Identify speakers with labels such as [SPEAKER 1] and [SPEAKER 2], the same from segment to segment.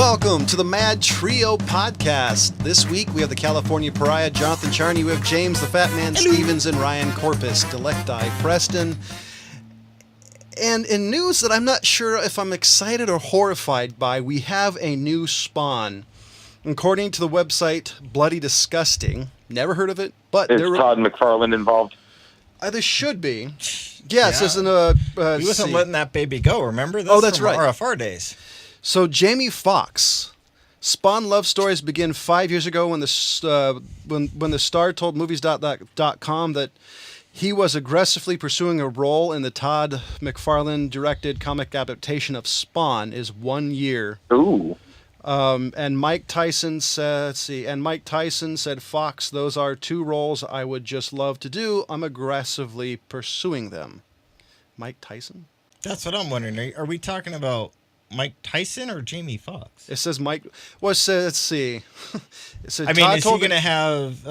[SPEAKER 1] Welcome to the MadTrio podcast. This week we have the California Pariah, Jonathan Charney. We have James the Fat Man Stevens and Ryan Corpus, Delecti Preston. And in news that I'm not sure if I'm excited or horrified by, we have a new Spawn. According to the website Bloody Disgusting, never heard of it, but
[SPEAKER 2] is Todd McFarlane involved?
[SPEAKER 1] There should be. Yes, as in
[SPEAKER 3] he wasn't letting that baby go. Remember?
[SPEAKER 1] That's
[SPEAKER 3] from
[SPEAKER 1] right.
[SPEAKER 3] RFR days.
[SPEAKER 1] So Jamie Foxx. Spawn love stories begin 5 years ago when the star told movies.com that he was aggressively pursuing a role in the Todd McFarlane directed comic adaptation of Spawn is 1 year.
[SPEAKER 2] Ooh.
[SPEAKER 1] And Mike Tyson said, Fox, those are two roles I would just love to do. I'm aggressively pursuing them. Mike Tyson?
[SPEAKER 3] That's what I'm wondering. Are we talking about Mike Tyson or Jamie Foxx?
[SPEAKER 1] It says Mike. Well, let's see. It said,
[SPEAKER 3] I mean, is he going to have...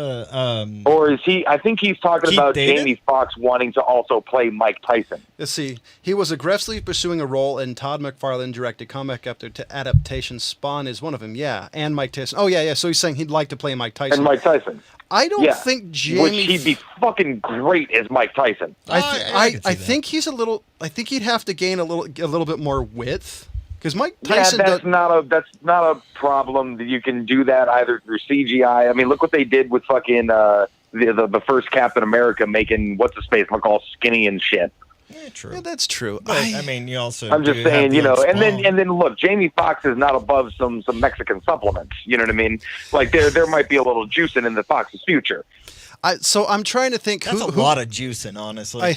[SPEAKER 2] or is he... I think he's talking
[SPEAKER 3] Keith
[SPEAKER 2] about
[SPEAKER 3] David?
[SPEAKER 2] Jamie Foxx wanting to also play Mike Tyson.
[SPEAKER 1] Let's see. He was aggressively pursuing a role in Todd McFarlane directed comic adaptation. Spawn is one of them. Yeah, and Mike Tyson. Oh, yeah. So he's saying he'd like to play Mike Tyson.
[SPEAKER 2] And Mike Tyson.
[SPEAKER 1] I don't think Jamie...
[SPEAKER 2] Which he'd be fucking great as Mike Tyson.
[SPEAKER 1] I think he's a little... I think he'd have to gain a little bit more width. Because Mike Tyson...
[SPEAKER 2] Yeah, that's not a problem. You can do that either through CGI. I mean, look what they did with fucking the first Captain America, making what's-his-face look all skinny and shit.
[SPEAKER 1] Yeah, true. Yeah, that's true.
[SPEAKER 3] But, I mean, you also...
[SPEAKER 2] I'm just saying, and then look, Jamie Foxx is not above some Mexican supplements. You know what I mean? Like, there might be a little juicing in the Fox's future.
[SPEAKER 1] So I'm trying to think...
[SPEAKER 3] That's a lot of juicing, honestly.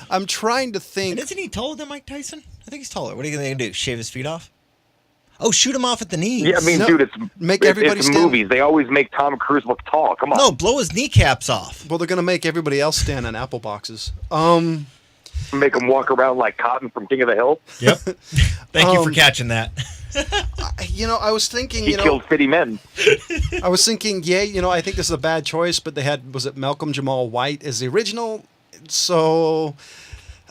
[SPEAKER 1] I'm trying to think...
[SPEAKER 3] And isn't he taller than Mike Tyson? I think he's taller. What are you going to do? Shave his feet off? Oh, shoot him off at the knees.
[SPEAKER 2] Yeah, I mean, dude, it's movies. They always make Tom Cruise look tall. Come on.
[SPEAKER 3] No, blow his kneecaps off.
[SPEAKER 1] Well, they're going to make everybody else stand on apple boxes.
[SPEAKER 2] Make him walk around like Cotton from King of the Hill.
[SPEAKER 3] Yep. Thank you for catching that.
[SPEAKER 1] I was thinking,
[SPEAKER 2] he killed 50 men.
[SPEAKER 1] I was thinking, I think this is a bad choice, but they had, was it Malcolm Jamal White as the original? So,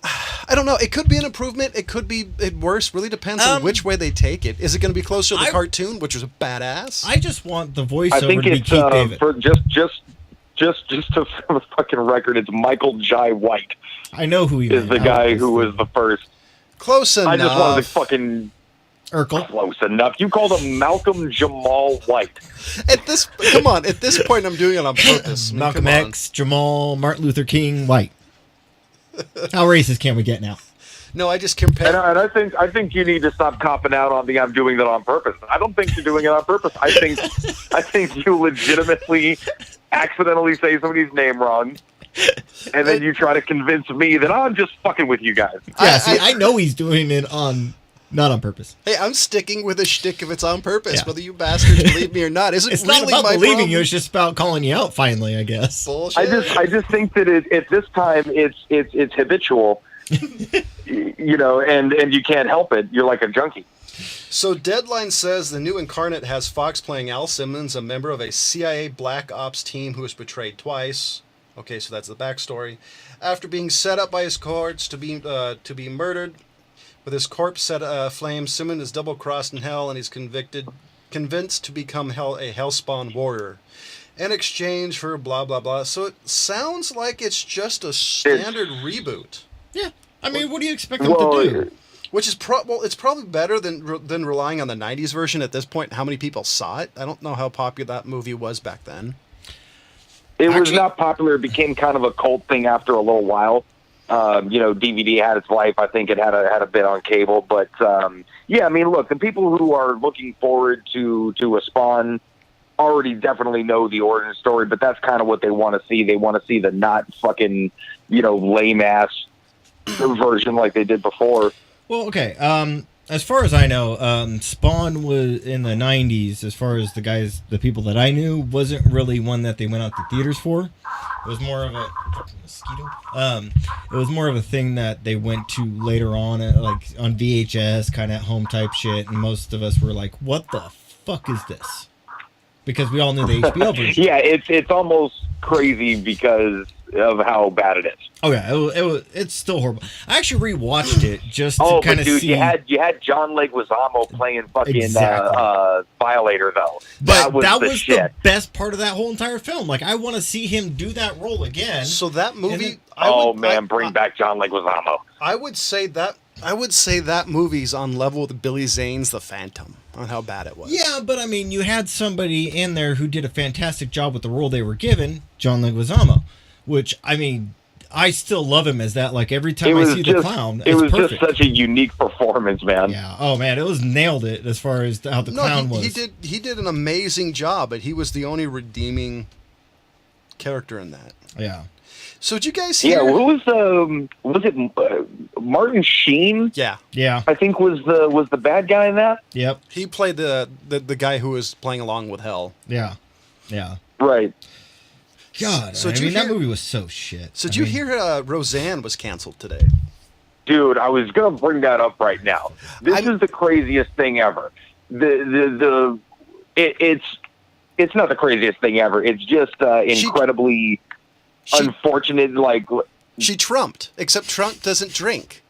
[SPEAKER 1] I don't know. It could be an improvement. It could be worse. Really depends on which way they take it. Is it going to be closer to the cartoon, which was a badass?
[SPEAKER 3] I just want the voiceover to be Keith David.
[SPEAKER 2] For just to for the fucking record, it's Michael Jai White.
[SPEAKER 3] I know who he
[SPEAKER 2] is. The guy who was the first.
[SPEAKER 1] Close enough.
[SPEAKER 2] I just wanted to fucking...
[SPEAKER 3] Urkel.
[SPEAKER 2] Close enough. You called him Malcolm Jamal White.
[SPEAKER 1] At this point, I'm doing it on purpose.
[SPEAKER 3] Malcolm X, Jamal, Martin Luther King, White. How racist can we get now?
[SPEAKER 1] No, I just compared.
[SPEAKER 2] And I think you need to stop copping out on the I'm doing that on purpose. I don't think you're doing it on purpose. I think you legitimately accidentally say somebody's name wrong. And then you try to convince me that I'm just fucking with you guys.
[SPEAKER 3] Yeah, I know he's doing it not on purpose.
[SPEAKER 1] Hey, I'm sticking with a shtick if it's on purpose, whether you bastards believe me or not. It's
[SPEAKER 3] really
[SPEAKER 1] not about
[SPEAKER 3] believing
[SPEAKER 1] problem.
[SPEAKER 3] You. It's just about calling you out. Finally, I guess.
[SPEAKER 1] Bullshit.
[SPEAKER 2] I just think that at this time it's habitual, and you can't help it. You're like a junkie.
[SPEAKER 1] So Deadline says the new Incarnate has Fox playing Al Simmons, a member of a CIA Black Ops team who was betrayed twice. Okay, so that's the backstory. After being set up by his cohorts to be murdered. With his corpse set aflame, Simmons is double-crossed in hell, and he's convinced to become a Hellspawn warrior in exchange for blah, blah, blah. So it sounds like it's just a standard reboot.
[SPEAKER 3] Yeah. I mean, what do you expect them to do?
[SPEAKER 1] Which is it's probably better than relying on the 90s version at this point. How many people saw it? I don't know how popular that movie was back then.
[SPEAKER 2] It was not popular. It became kind of a cult thing after a little while. DVD had its life. I think it had a bit on cable, but I mean, look, the people who are looking forward to a Spawn already definitely know the origin story, but that's kind of what they want to see. They want to see the not fucking lame ass version like they did before.
[SPEAKER 3] Well, okay. As far as I know, Spawn was in the 90s. As far as the people that I knew, wasn't really one that they went out to theaters for. It was more of a mosquito. It was more of a thing that they went to later on, like on VHS, kind of home type shit. And most of us were like, "What the fuck is this?" Because we all knew the HBO version.
[SPEAKER 2] Yeah, it's almost crazy because of how bad it is.
[SPEAKER 3] Oh yeah, it's still horrible. I actually rewatched it just to kind of see.
[SPEAKER 2] You had John Leguizamo playing fucking Violator though.
[SPEAKER 3] But that was the best part of that whole entire film. Like, I want to see him do that role again.
[SPEAKER 1] So that movie.
[SPEAKER 2] Bring back John Leguizamo.
[SPEAKER 1] I would say that movie's on level with Billy Zane's The Phantom on how bad it was.
[SPEAKER 3] Yeah, but I mean, you had somebody in there who did a fantastic job with the role they were given, John Leguizamo, which, I mean, I still love him as that. Like, every time I see the clown,
[SPEAKER 2] it was
[SPEAKER 3] perfect.
[SPEAKER 2] just such a unique performance, man.
[SPEAKER 3] Yeah. Oh man, it was nailed it as far as how the clown was.
[SPEAKER 1] He did an amazing job, but he was the only redeeming character in that.
[SPEAKER 3] Yeah.
[SPEAKER 1] So did you guys hear?
[SPEAKER 2] Yeah, was it Martin Sheen?
[SPEAKER 1] Yeah.
[SPEAKER 2] I think was the bad guy in that.
[SPEAKER 3] Yep.
[SPEAKER 1] He played the guy who was playing along with Hell.
[SPEAKER 3] Yeah.
[SPEAKER 2] Right.
[SPEAKER 3] God, so that movie was so shit.
[SPEAKER 1] So did you hear Roseanne was canceled today?
[SPEAKER 2] Dude, I was gonna bring that up right now. This is the craziest thing ever. It's not the craziest thing ever. It's just incredibly unfortunate. Like,
[SPEAKER 1] she trumped, except Trump doesn't drink.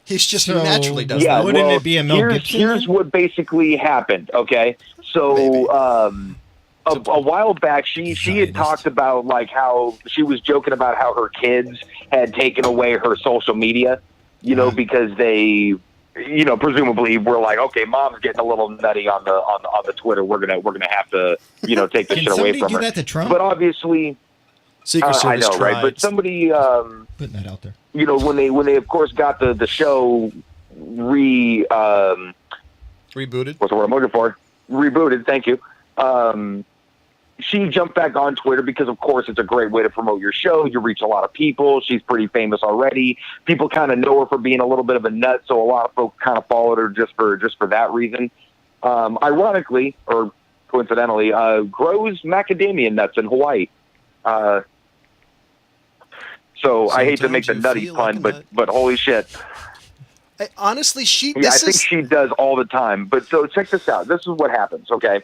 [SPEAKER 1] He's just naturally doesn't.
[SPEAKER 2] Yeah,
[SPEAKER 3] wouldn't it be a Mel Gibson?
[SPEAKER 2] Here's what basically happened. Okay, so a while back, she had talked about like how she was joking about how her kids had taken away her social media, because they, presumably were like, okay, mom's getting a little nutty on the Twitter. We're gonna have to, take this shit away from her. Can somebody do
[SPEAKER 3] that to Trump?
[SPEAKER 2] But obviously,
[SPEAKER 1] Secret Service
[SPEAKER 2] I know, right? But somebody
[SPEAKER 3] putting that out there.
[SPEAKER 2] When they of course got the show rebooted.
[SPEAKER 1] What's
[SPEAKER 2] the word I'm looking for? Rebooted. Thank you. She jumped back on Twitter because, of course, it's a great way to promote your show. You reach a lot of people. She's pretty famous already. People kind of know her for being a little bit of a nut, so a lot of folks kind of followed her just for that reason. Ironically, or coincidentally, grows macadamia nuts in Hawaii. So I hate to make the nutty pun, but holy shit.
[SPEAKER 1] Honestly,
[SPEAKER 2] I think she does all the time. But so check this out. This is what happens, okay?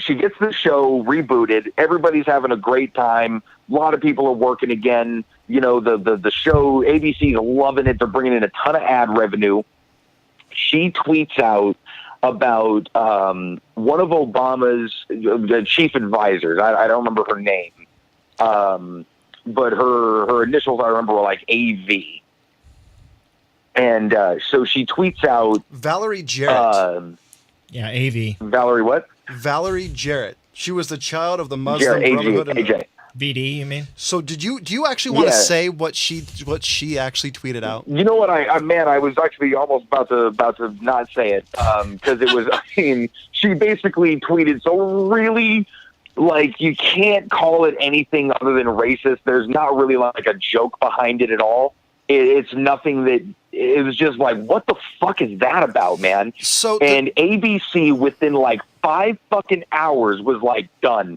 [SPEAKER 2] She gets the show rebooted. Everybody's having a great time. A lot of people are working again. The show, ABC's loving it. They're bringing in a ton of ad revenue. She tweets out about one of Obama's chief advisors. I don't remember her name. But her initials, I remember, were like AV. And so she tweets out...
[SPEAKER 1] Valerie Jarrett.
[SPEAKER 3] Yeah, AV.
[SPEAKER 2] Valerie what?
[SPEAKER 1] Valerie Jarrett. She was the child of the Muslim Brotherhood.
[SPEAKER 2] AJ.
[SPEAKER 3] VD, you mean?
[SPEAKER 1] So do you actually want to say what she actually tweeted out?
[SPEAKER 2] You know what? I was actually almost about to not say it because it was. I mean, she basically tweeted so really. Like, you can't call it anything other than racist. There's not really like a joke behind it at all. It's nothing that. It was just like, what the fuck is that about, man? And ABC within like 5 fucking hours was like done,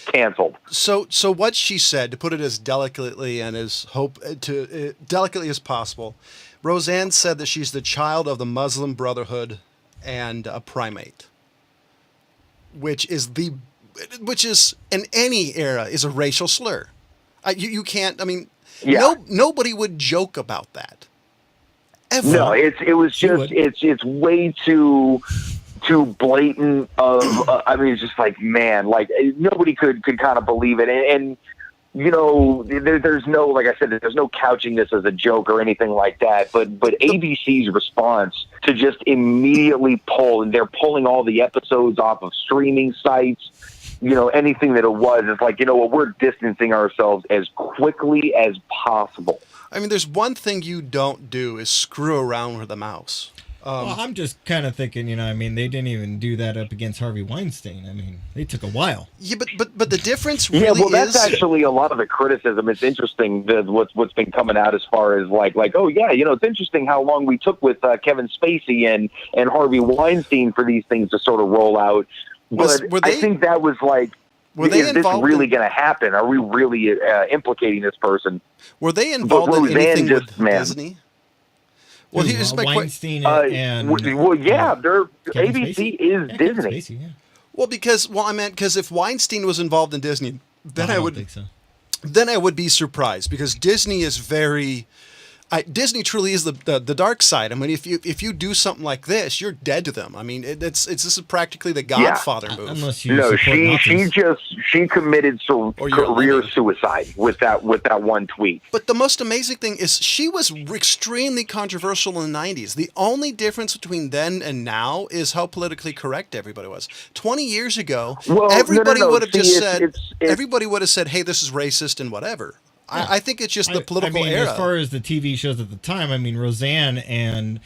[SPEAKER 2] canceled.
[SPEAKER 1] So what she said, to put it as delicately and as delicately as possible, Roseanne said that she's the child of the Muslim Brotherhood and a primate, which is in any era is a racial slur. You can't. I mean, nobody would joke about that. Ever.
[SPEAKER 2] No, it's way too blatant. I mean, it's just like, man, like nobody could kind of believe it, and there's no, like I said, there's no couching this as a joke or anything like that. But ABC's response to just immediately pull, and they're pulling all the episodes off of streaming sites. Anything that it was, it's like, we're distancing ourselves as quickly as possible.
[SPEAKER 1] I mean, there's one thing you don't do is screw around with a mouse.
[SPEAKER 3] Well, I'm just kind of thinking, they didn't even do that up against Harvey Weinstein. I mean, they took a while.
[SPEAKER 1] Yeah, but the difference really is...
[SPEAKER 2] Yeah, well, that's actually a lot of the criticism. It's interesting what's been coming out as far as like, oh, yeah, it's interesting how long we took with Kevin Spacey and Harvey Weinstein for these things to sort of roll out. But I think that was like, is this really going to happen? Are we really implicating this person?
[SPEAKER 1] Were they involved in anything with Disney? Well, here's my question.
[SPEAKER 2] ABC is Disney.
[SPEAKER 3] Spacey, yeah.
[SPEAKER 1] Well, because if Weinstein was involved in Disney, then
[SPEAKER 3] I don't think so.
[SPEAKER 1] then I would be surprised, because Disney is very. Disney truly is the dark side. I mean, if you do something like this, you're dead to them. I mean, this is practically the Godfather move.
[SPEAKER 3] Unless you
[SPEAKER 2] no,
[SPEAKER 3] support
[SPEAKER 2] she committed career suicide with that one tweet.
[SPEAKER 1] But the most amazing thing is she was extremely controversial in the 90s. The only difference between then and now is how politically correct everybody was. 20 years ago, everybody would have just said, everybody would have said, hey, this is racist and whatever. Yeah. I think it's just the political era.
[SPEAKER 3] As far as the TV shows at the time, I mean, Roseanne and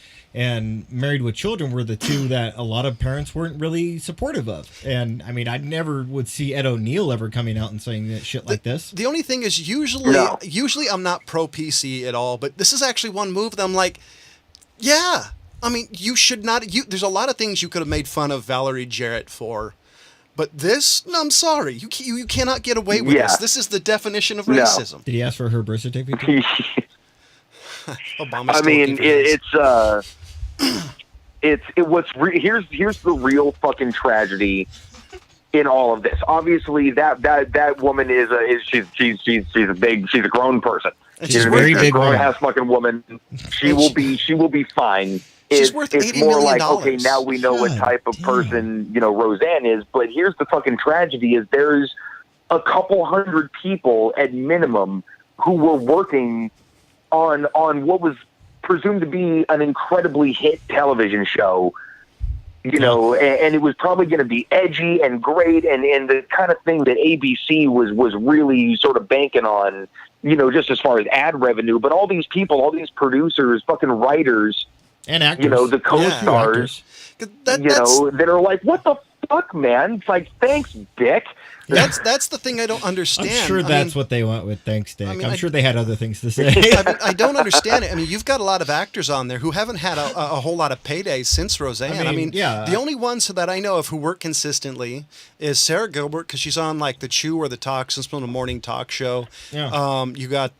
[SPEAKER 3] Married with Children were the two that a lot of parents weren't really supportive of. And, I mean, I never would see Ed O'Neill ever coming out and saying that shit like this.
[SPEAKER 1] The only thing is usually I'm not pro-PC at all, but this is actually one move that I'm like, yeah. I mean, you should not... there's a lot of things you could have made fun of Valerie Jarrett for. But this, no, I'm sorry. You cannot get away with this. This is the definition of racism.
[SPEAKER 3] No. Did he ask for her birth certificate?
[SPEAKER 1] Obama's
[SPEAKER 2] here's the real fucking tragedy in all of this. Obviously, that woman she's a grown person.
[SPEAKER 3] She's a very big
[SPEAKER 2] grown ass fucking woman. She will be fine.
[SPEAKER 1] She's worth $80
[SPEAKER 2] it's more
[SPEAKER 1] million.
[SPEAKER 2] like, okay, now we know what type of person, Roseanne is. But here's the fucking tragedy is there's a couple hundred people at minimum who were working on what was presumed to be an incredibly hit television show, and it was probably going to be edgy and great and the kind of thing that ABC was really sort of banking on, just as far as ad revenue. But all these people, all these producers, fucking writers,
[SPEAKER 3] and actors,
[SPEAKER 2] the co-stars, that are like, what the fuck, man? It's like, thanks, Dick.
[SPEAKER 1] That's the thing I don't understand.
[SPEAKER 3] I'm sure that's what they want with thanks, Dick. I'm sure they had other things to say.
[SPEAKER 1] I don't understand it. I mean, you've got a lot of actors on there who haven't had a whole lot of paydays since Roseanne. The only ones that I know of who work consistently is Sarah Gilbert, because she's on like the Chew or the Talk, since from the morning talk show.
[SPEAKER 3] Yeah.
[SPEAKER 1] You got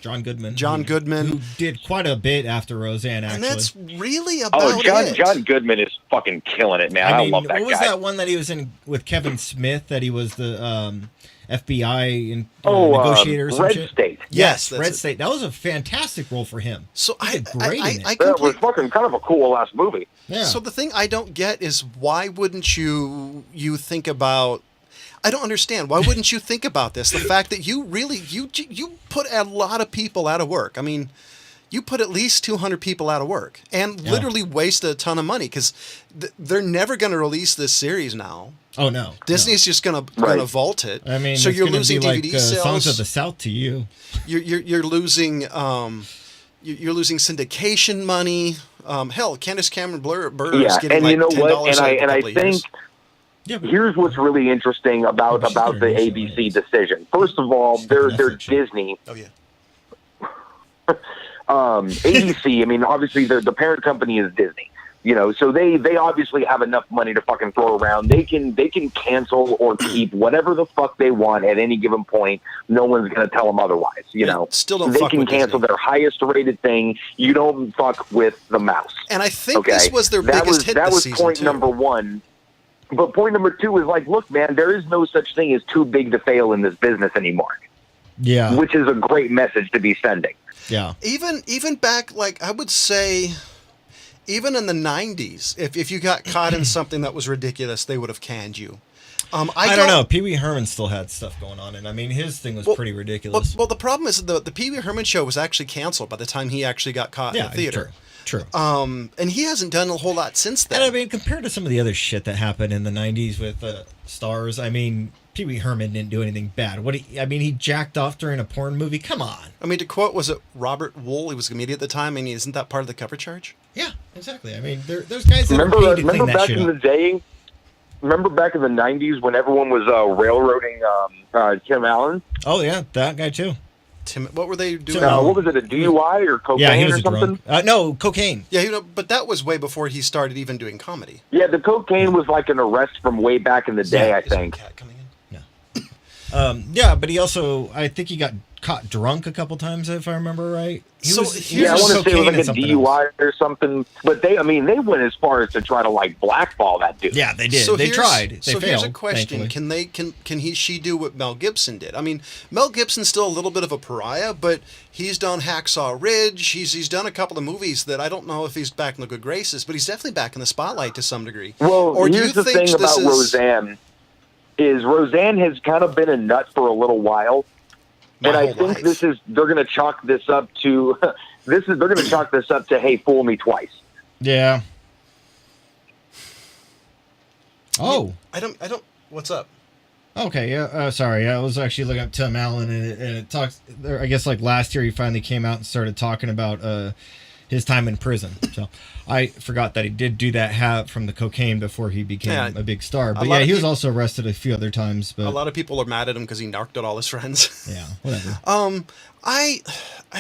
[SPEAKER 3] John Goodman.
[SPEAKER 1] Who
[SPEAKER 3] did quite a bit after Roseanne, actually.
[SPEAKER 1] And that's really about it.
[SPEAKER 2] John Goodman is fucking killing it, man. I love that guy.
[SPEAKER 3] What was that one that he was in with Kevin Smith, that he was the FBI negotiator or some
[SPEAKER 2] Red
[SPEAKER 3] shit?
[SPEAKER 2] State.
[SPEAKER 3] Yes, Red State. That was a fantastic role for him.
[SPEAKER 1] So
[SPEAKER 3] he did great in it.
[SPEAKER 2] That was fucking kind of a cool ass movie.
[SPEAKER 3] Yeah.
[SPEAKER 1] So the thing I don't get is, why wouldn't you think about... I don't understand. Why wouldn't you think about this? The fact that you put a lot of people out of work. I mean, you put at least 200 people out of work and literally wasted a ton of money, because they're never going to release this series now.
[SPEAKER 3] Oh no!
[SPEAKER 1] Disney's just gonna vault it.
[SPEAKER 3] I mean,
[SPEAKER 1] so you're losing
[SPEAKER 3] be
[SPEAKER 1] DVD
[SPEAKER 3] like,
[SPEAKER 1] sales.
[SPEAKER 3] Songs of the South to you.
[SPEAKER 1] You're losing you're losing syndication money. Hell, Candace Cameron Bure is getting like $10
[SPEAKER 2] I think here's what's really interesting about the ABC decision. First of all, they're Disney.
[SPEAKER 1] Oh yeah.
[SPEAKER 2] ABC. I mean, obviously the parent company is Disney. So they obviously have enough money to fucking throw around. They can cancel or keep whatever the fuck they want at any given point. No one's gonna tell them otherwise.
[SPEAKER 1] Still don't.
[SPEAKER 2] They
[SPEAKER 1] fuck
[SPEAKER 2] can
[SPEAKER 1] with
[SPEAKER 2] cancel
[SPEAKER 1] Disney.
[SPEAKER 2] their highest rated thing. You don't fuck with the mouse.
[SPEAKER 1] And I think this was their biggest hit.
[SPEAKER 2] That
[SPEAKER 1] this
[SPEAKER 2] was
[SPEAKER 1] season
[SPEAKER 2] point
[SPEAKER 1] too.
[SPEAKER 2] number one. But point number two is like, look, man, there is no such thing as too big to fail in this business anymore.
[SPEAKER 3] Yeah,
[SPEAKER 2] which is a great message to be sending.
[SPEAKER 3] Yeah,
[SPEAKER 1] even back, like, I would say, even in the 90s, if you got caught in something that was ridiculous, they would have canned you.
[SPEAKER 3] I don't know. Pee Wee Herman still had stuff going on, and I mean, his thing was pretty ridiculous.
[SPEAKER 1] Well, the problem is the Pee Wee Herman show was actually canceled by the time he actually got caught in the theater.
[SPEAKER 3] True.
[SPEAKER 1] And he hasn't done a whole lot since then.
[SPEAKER 3] And I mean, compared to some of the other shit that happened in the 90s with stars, I mean, Pee Wee Herman didn't do anything bad. He jacked off during a porn movie? Come on.
[SPEAKER 1] I mean, to quote, was it Robert Wool? He was a comedian at the time. I mean, isn't that part of the cover charge?
[SPEAKER 3] Yeah, exactly. I mean, there's guys that are paid to clean that shit up.
[SPEAKER 2] Remember back in the 90s when everyone was railroading Tim Allen?
[SPEAKER 3] Oh, yeah, that guy too.
[SPEAKER 1] What were they doing?
[SPEAKER 2] What was it, a DUI or cocaine or something?
[SPEAKER 3] No, cocaine.
[SPEAKER 1] Yeah, but that was way before he started even doing comedy.
[SPEAKER 2] Yeah, the cocaine was like an arrest from way back in the day, I think.
[SPEAKER 1] Cat coming in?
[SPEAKER 3] No. Yeah, but he also, I think he got caught drunk a couple times, if I remember right.
[SPEAKER 2] I want to say it was like a DUI or something. But they went as far as to try to like blackball that dude.
[SPEAKER 3] Yeah, they did. They tried. They failed.
[SPEAKER 1] Here's a question: she do what Mel Gibson did? I mean, Mel Gibson's still a little bit of a pariah, but he's done Hacksaw Ridge. He's done a couple of movies that I don't know if he's back in the good graces, but he's definitely back in the spotlight to some degree.
[SPEAKER 2] Well, or here's the thing about Roseanne is Roseanne has kind of been a nut for a little while. And I think they're going to chalk this up to hey, fool me twice.
[SPEAKER 3] Yeah. Oh.
[SPEAKER 1] I don't what's up?
[SPEAKER 3] Okay, yeah, sorry. I was actually looking up Tim Allen and it talks I guess like last year he finally came out and started talking about his time in prison. So I forgot that he did do that from the cocaine before he became a big star. But yeah, he was also arrested a few other times. But
[SPEAKER 1] a lot of people are mad at him because he narked out all his friends.
[SPEAKER 3] Yeah, whatever.
[SPEAKER 1] I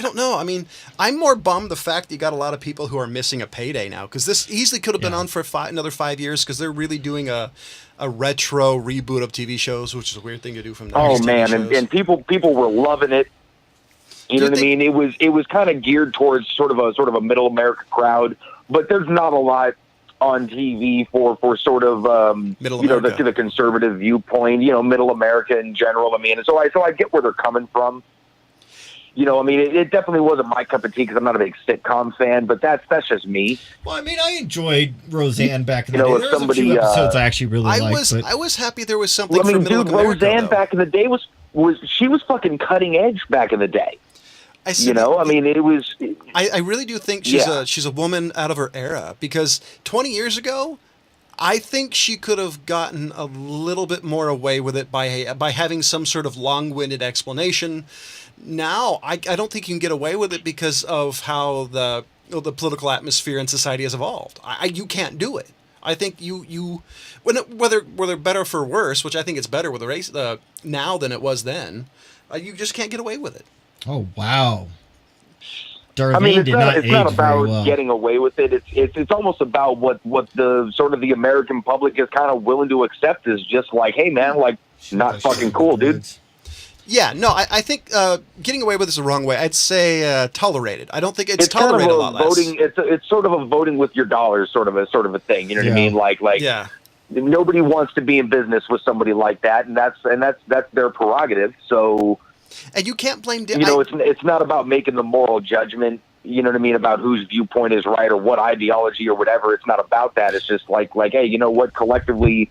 [SPEAKER 1] don't know. I mean, I'm more bummed the fact that you got a lot of people who are missing a payday now, because this easily could have been on for another 5 years, because they're really doing a retro reboot of TV shows, which is a weird thing to do from the 90s.
[SPEAKER 2] Oh man, and people were loving it. You know what I mean? It was kind of geared towards sort of a middle America crowd, but there's not a lot on TV for sort of the conservative viewpoint. Middle America in general. I mean, so I get where they're coming from. I mean, it definitely wasn't my cup of tea because I'm not a big sitcom fan, but that's just me.
[SPEAKER 3] Well, I mean, I enjoyed Roseanne back in the day. There was a few episodes I actually really liked.
[SPEAKER 1] I was happy there was something for middle America.
[SPEAKER 2] Roseanne back in the day was fucking cutting edge back in the day. I mean, it was.
[SPEAKER 1] I really do think she's a woman out of her era, because 20 years ago, I think she could have gotten a little bit more away with it by having some sort of long-winded explanation. Now, I don't think you can get away with it because of how the political atmosphere in society has evolved. You can't do it. I think whether better for worse, which I think it's better with the race now than it was then, you just can't get away with it.
[SPEAKER 3] Oh wow! Darlene
[SPEAKER 2] I mean, it's not about
[SPEAKER 3] well.
[SPEAKER 2] getting away with it. It's almost about what the sort of the American public is kind of willing to accept is just like, hey man, like not fucking cool, dude.
[SPEAKER 1] Yeah, no, I think getting away with it is the wrong way. I'd say tolerated. I don't think it's tolerated
[SPEAKER 2] kind of
[SPEAKER 1] a lot less.
[SPEAKER 2] It's sort of a voting with your dollars sort of a thing. You know what I mean? Like nobody wants to be in business with somebody like that, and that's their prerogative. So.
[SPEAKER 1] And you can't blame.
[SPEAKER 2] It's not about making the moral judgment. You know what I mean, about whose viewpoint is right or what ideology or whatever. It's not about that. It's just like hey, you know what? Collectively,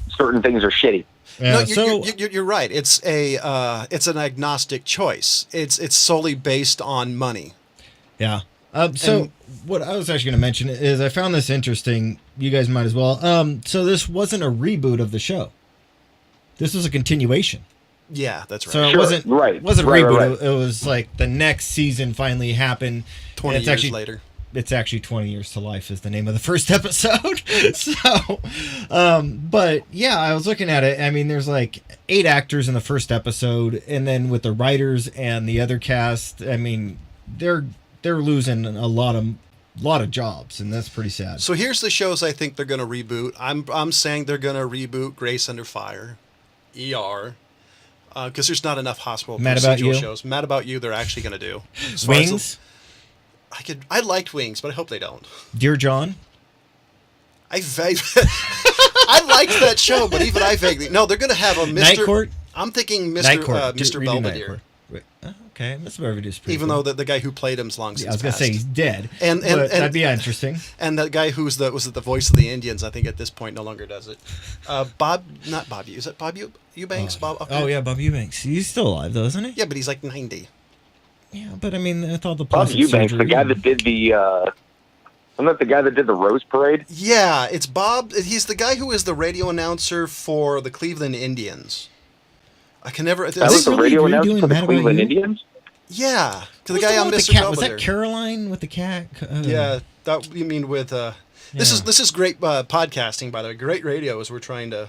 [SPEAKER 2] certain things are shitty.
[SPEAKER 1] Yeah, no, you're right. It's an agnostic choice. It's solely based on money.
[SPEAKER 3] Yeah. What I was actually going to mention is I found this interesting. You guys might as well. So this wasn't a reboot of the show. This was a continuation.
[SPEAKER 1] Yeah, that's right.
[SPEAKER 3] So it wasn't a reboot. Right. It was like the next season finally happened.
[SPEAKER 1] 20 years later.
[SPEAKER 3] It's actually 20 Years to Life is the name of the first episode. But yeah, I was looking at it. I mean, there's like 8 actors in the first episode, and then with the writers and the other cast, I mean, they're losing a lot of jobs, and that's pretty sad.
[SPEAKER 1] So here's the shows I think they're going to reboot. I'm saying they're going to reboot Grace Under Fire, ER. Because there's not enough hospital procedural shows. Mad About You, they're actually going to do.
[SPEAKER 3] Wings?
[SPEAKER 1] I liked Wings, but I hope they don't.
[SPEAKER 3] Dear John?
[SPEAKER 1] I liked that show, but even I vaguely... No, they're going to have a Mr.
[SPEAKER 3] Night Court?
[SPEAKER 1] I'm thinking Mr. Belvedere.
[SPEAKER 3] Okay, Mr. Belvedere's pretty
[SPEAKER 1] Even though the guy who played him's long since
[SPEAKER 3] I was going to say he's dead,
[SPEAKER 1] and
[SPEAKER 3] that'd be interesting.
[SPEAKER 1] And that guy who was the voice of the Indians, I think at this point no longer does it. Is that Bob Eubanks?
[SPEAKER 3] Yeah, Bob Eubanks. He's still alive though, isn't he?
[SPEAKER 1] Yeah, but he's like 90.
[SPEAKER 3] Yeah, but I mean, I thought the
[SPEAKER 2] Bob Eubanks, the guy that did the. Isn't that the guy that did the Rose Parade?
[SPEAKER 1] Yeah, it's Bob. He's the guy who is the radio announcer for the Cleveland Indians. I can never.
[SPEAKER 2] That was the radio announcer for the Cleveland Indians?
[SPEAKER 1] Yeah. To the guy on Mr. Belvedere.
[SPEAKER 3] Was that Caroline with the cat?
[SPEAKER 1] Yeah, that you mean with. This is great podcasting, by the way. Great radio as we're trying to.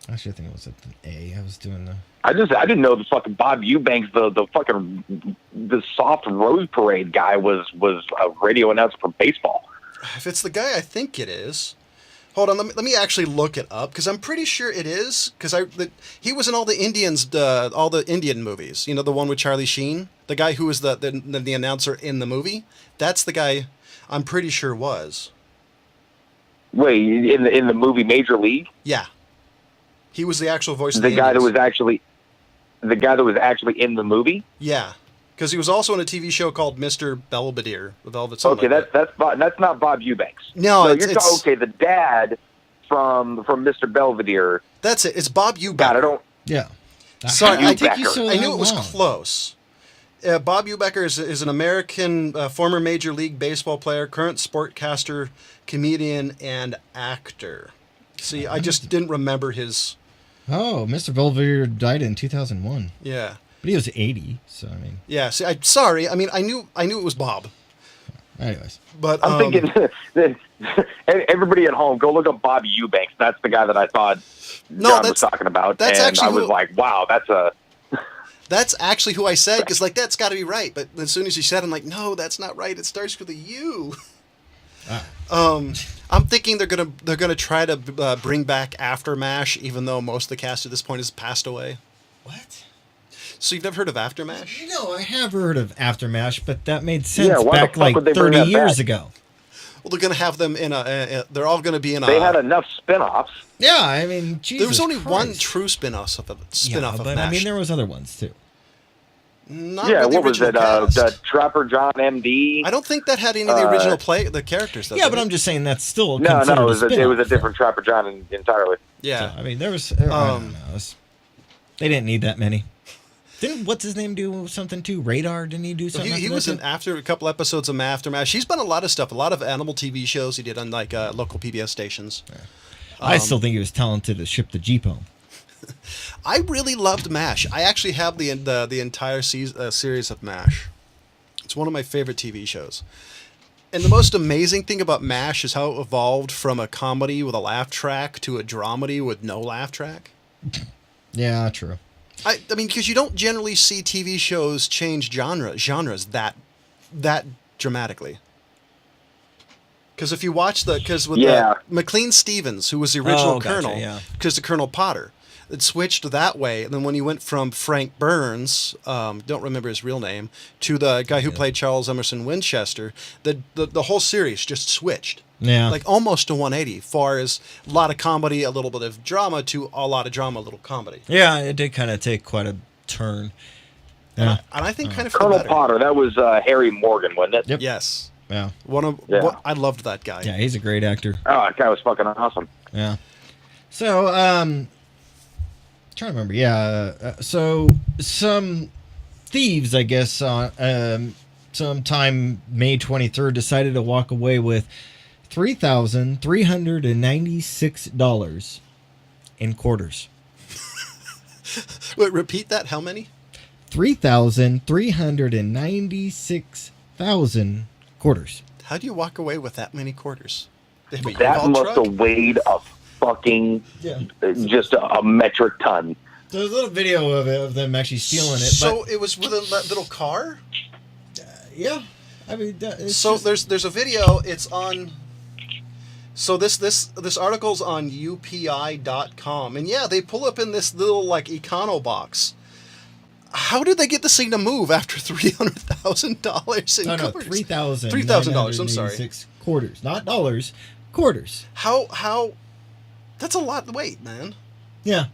[SPEAKER 3] Actually, I think it was at an A. I was doing the.
[SPEAKER 2] I didn't know the fucking Bob Eubanks, the soft Rose Parade guy was a radio announcer for baseball.
[SPEAKER 1] If it's the guy I think it is, Hold on, let me actually look it up because I'm pretty sure it is because he was in all the Indian movies. You know, the one with Charlie Sheen, the guy who was the announcer in the movie. That's the guy. I'm pretty sure was.
[SPEAKER 2] Wait, in the movie Major League?
[SPEAKER 1] Yeah, he was the actual voice of
[SPEAKER 2] the
[SPEAKER 1] the
[SPEAKER 2] guy
[SPEAKER 1] Indians.
[SPEAKER 2] the guy that was actually in the movie.
[SPEAKER 1] Yeah, because he was also in a TV show called Mr. Belvedere. That's
[SPEAKER 2] not Bob Eubanks.
[SPEAKER 1] No,
[SPEAKER 2] okay. The dad from Mr. Belvedere.
[SPEAKER 1] That's it. It's Bob Eubanks.
[SPEAKER 2] God, I don't.
[SPEAKER 3] Yeah.
[SPEAKER 1] Sorry,
[SPEAKER 3] I
[SPEAKER 1] knew it was close. Bob Eubanks is an American former Major League Baseball player, current sportcaster, comedian, and actor. See, I just didn't remember his...
[SPEAKER 3] Oh, Mr. Belvedere died in 2001.
[SPEAKER 1] Yeah.
[SPEAKER 3] But he was 80, so I mean...
[SPEAKER 1] Yeah, see, I mean, I knew it was Bob.
[SPEAKER 3] Anyways.
[SPEAKER 1] But
[SPEAKER 2] I'm thinking... everybody at home, go look up Bob Eubanks. That's the guy that I thought John was talking about.
[SPEAKER 1] That's
[SPEAKER 2] and
[SPEAKER 1] actually
[SPEAKER 2] I was like, wow,
[SPEAKER 1] That's actually who I said, because, like, that's got to be right. But as soon as you said it, I'm like, no, that's not right. It starts with a U. I'm thinking they're gonna try to bring back After MASH, even though most of the cast at this point has passed away.
[SPEAKER 3] What?
[SPEAKER 1] So you've never heard of After MASH?
[SPEAKER 3] No, I have heard of After MASH, but that made sense
[SPEAKER 2] why
[SPEAKER 3] back
[SPEAKER 2] the fuck
[SPEAKER 3] like
[SPEAKER 2] would they
[SPEAKER 3] 30
[SPEAKER 2] bring that
[SPEAKER 3] years
[SPEAKER 2] back?
[SPEAKER 3] ago.
[SPEAKER 1] Well, they're gonna have them in they're all gonna be in a...
[SPEAKER 2] They had enough spin-offs.
[SPEAKER 3] Yeah, I mean, Jesus
[SPEAKER 1] There was only
[SPEAKER 3] Christ.
[SPEAKER 1] one true spin-off of
[SPEAKER 3] but
[SPEAKER 1] MASH.
[SPEAKER 3] I mean, there was other ones too.
[SPEAKER 1] Not
[SPEAKER 2] Yeah,
[SPEAKER 1] with the
[SPEAKER 2] what was it?
[SPEAKER 1] original cast.
[SPEAKER 2] The Trapper John MD.
[SPEAKER 1] I don't think that had any of the original the characters. Though,
[SPEAKER 3] Yeah,
[SPEAKER 1] did
[SPEAKER 3] but
[SPEAKER 1] it?
[SPEAKER 3] I'm just saying that's still
[SPEAKER 2] No,
[SPEAKER 3] considered
[SPEAKER 2] it was
[SPEAKER 3] a spin-off.
[SPEAKER 2] a different Trapper John entirely.
[SPEAKER 1] Yeah.
[SPEAKER 3] So, I mean, there was... I don't know. They didn't need that many. Didn't what's his name do something too? Radar? Didn't he do something?
[SPEAKER 1] He was in after a couple episodes of After MASH. He's done a lot of stuff, a lot of animal TV shows he did on like local PBS stations.
[SPEAKER 3] Yeah. I still think he was talented to ship the Jeep home.
[SPEAKER 1] I really loved MASH. I actually have the entire series of MASH. It's one of my favorite TV shows. And the most amazing thing about MASH is how it evolved from a comedy with a laugh track to a dramedy with no laugh track.
[SPEAKER 3] Yeah, true.
[SPEAKER 1] I mean, because you don't generally see TV shows change genres that dramatically. Because if you watch McLean Stevens, who was the original Colonel, because the Colonel Potter, it switched that way. And then when you went from Frank Burns, don't remember his real name, to the guy who played Charles Emerson Winchester, the whole series just switched.
[SPEAKER 3] Yeah.
[SPEAKER 1] Like almost to 180, far as a lot of comedy, a little bit of drama, to a lot of drama, a little comedy.
[SPEAKER 3] Yeah, it did kind of take quite a turn. Yeah.
[SPEAKER 1] And I think kind of
[SPEAKER 2] Colonel Potter, that was Harry Morgan, wasn't it?
[SPEAKER 3] Yep.
[SPEAKER 1] Yes.
[SPEAKER 3] Yeah.
[SPEAKER 1] I loved that guy.
[SPEAKER 3] Yeah, he's a great actor.
[SPEAKER 2] Oh, that guy was fucking awesome.
[SPEAKER 3] Yeah. So, trying to remember. Yeah. So some thieves, I guess, sometime May 23rd, decided to walk away with $3,396 in quarters.
[SPEAKER 1] Wait, repeat that. How many?
[SPEAKER 3] 3,396,000 quarters.
[SPEAKER 1] How do you walk away with that many quarters?
[SPEAKER 2] That must have weighed a fucking just a metric ton.
[SPEAKER 3] There's a little video of them actually stealing it.
[SPEAKER 1] So it was with a little car?
[SPEAKER 3] Yeah. I mean,
[SPEAKER 1] there's a video. It's on. So this article's on UPI.com, and yeah, they pull up in this little like Econo box. How did they get this thing to move after $300,000 in quarters? $3,000. I'm sorry.
[SPEAKER 3] Quarters, not dollars. Quarters.
[SPEAKER 1] How? That's a lot of weight, man.
[SPEAKER 3] Yeah.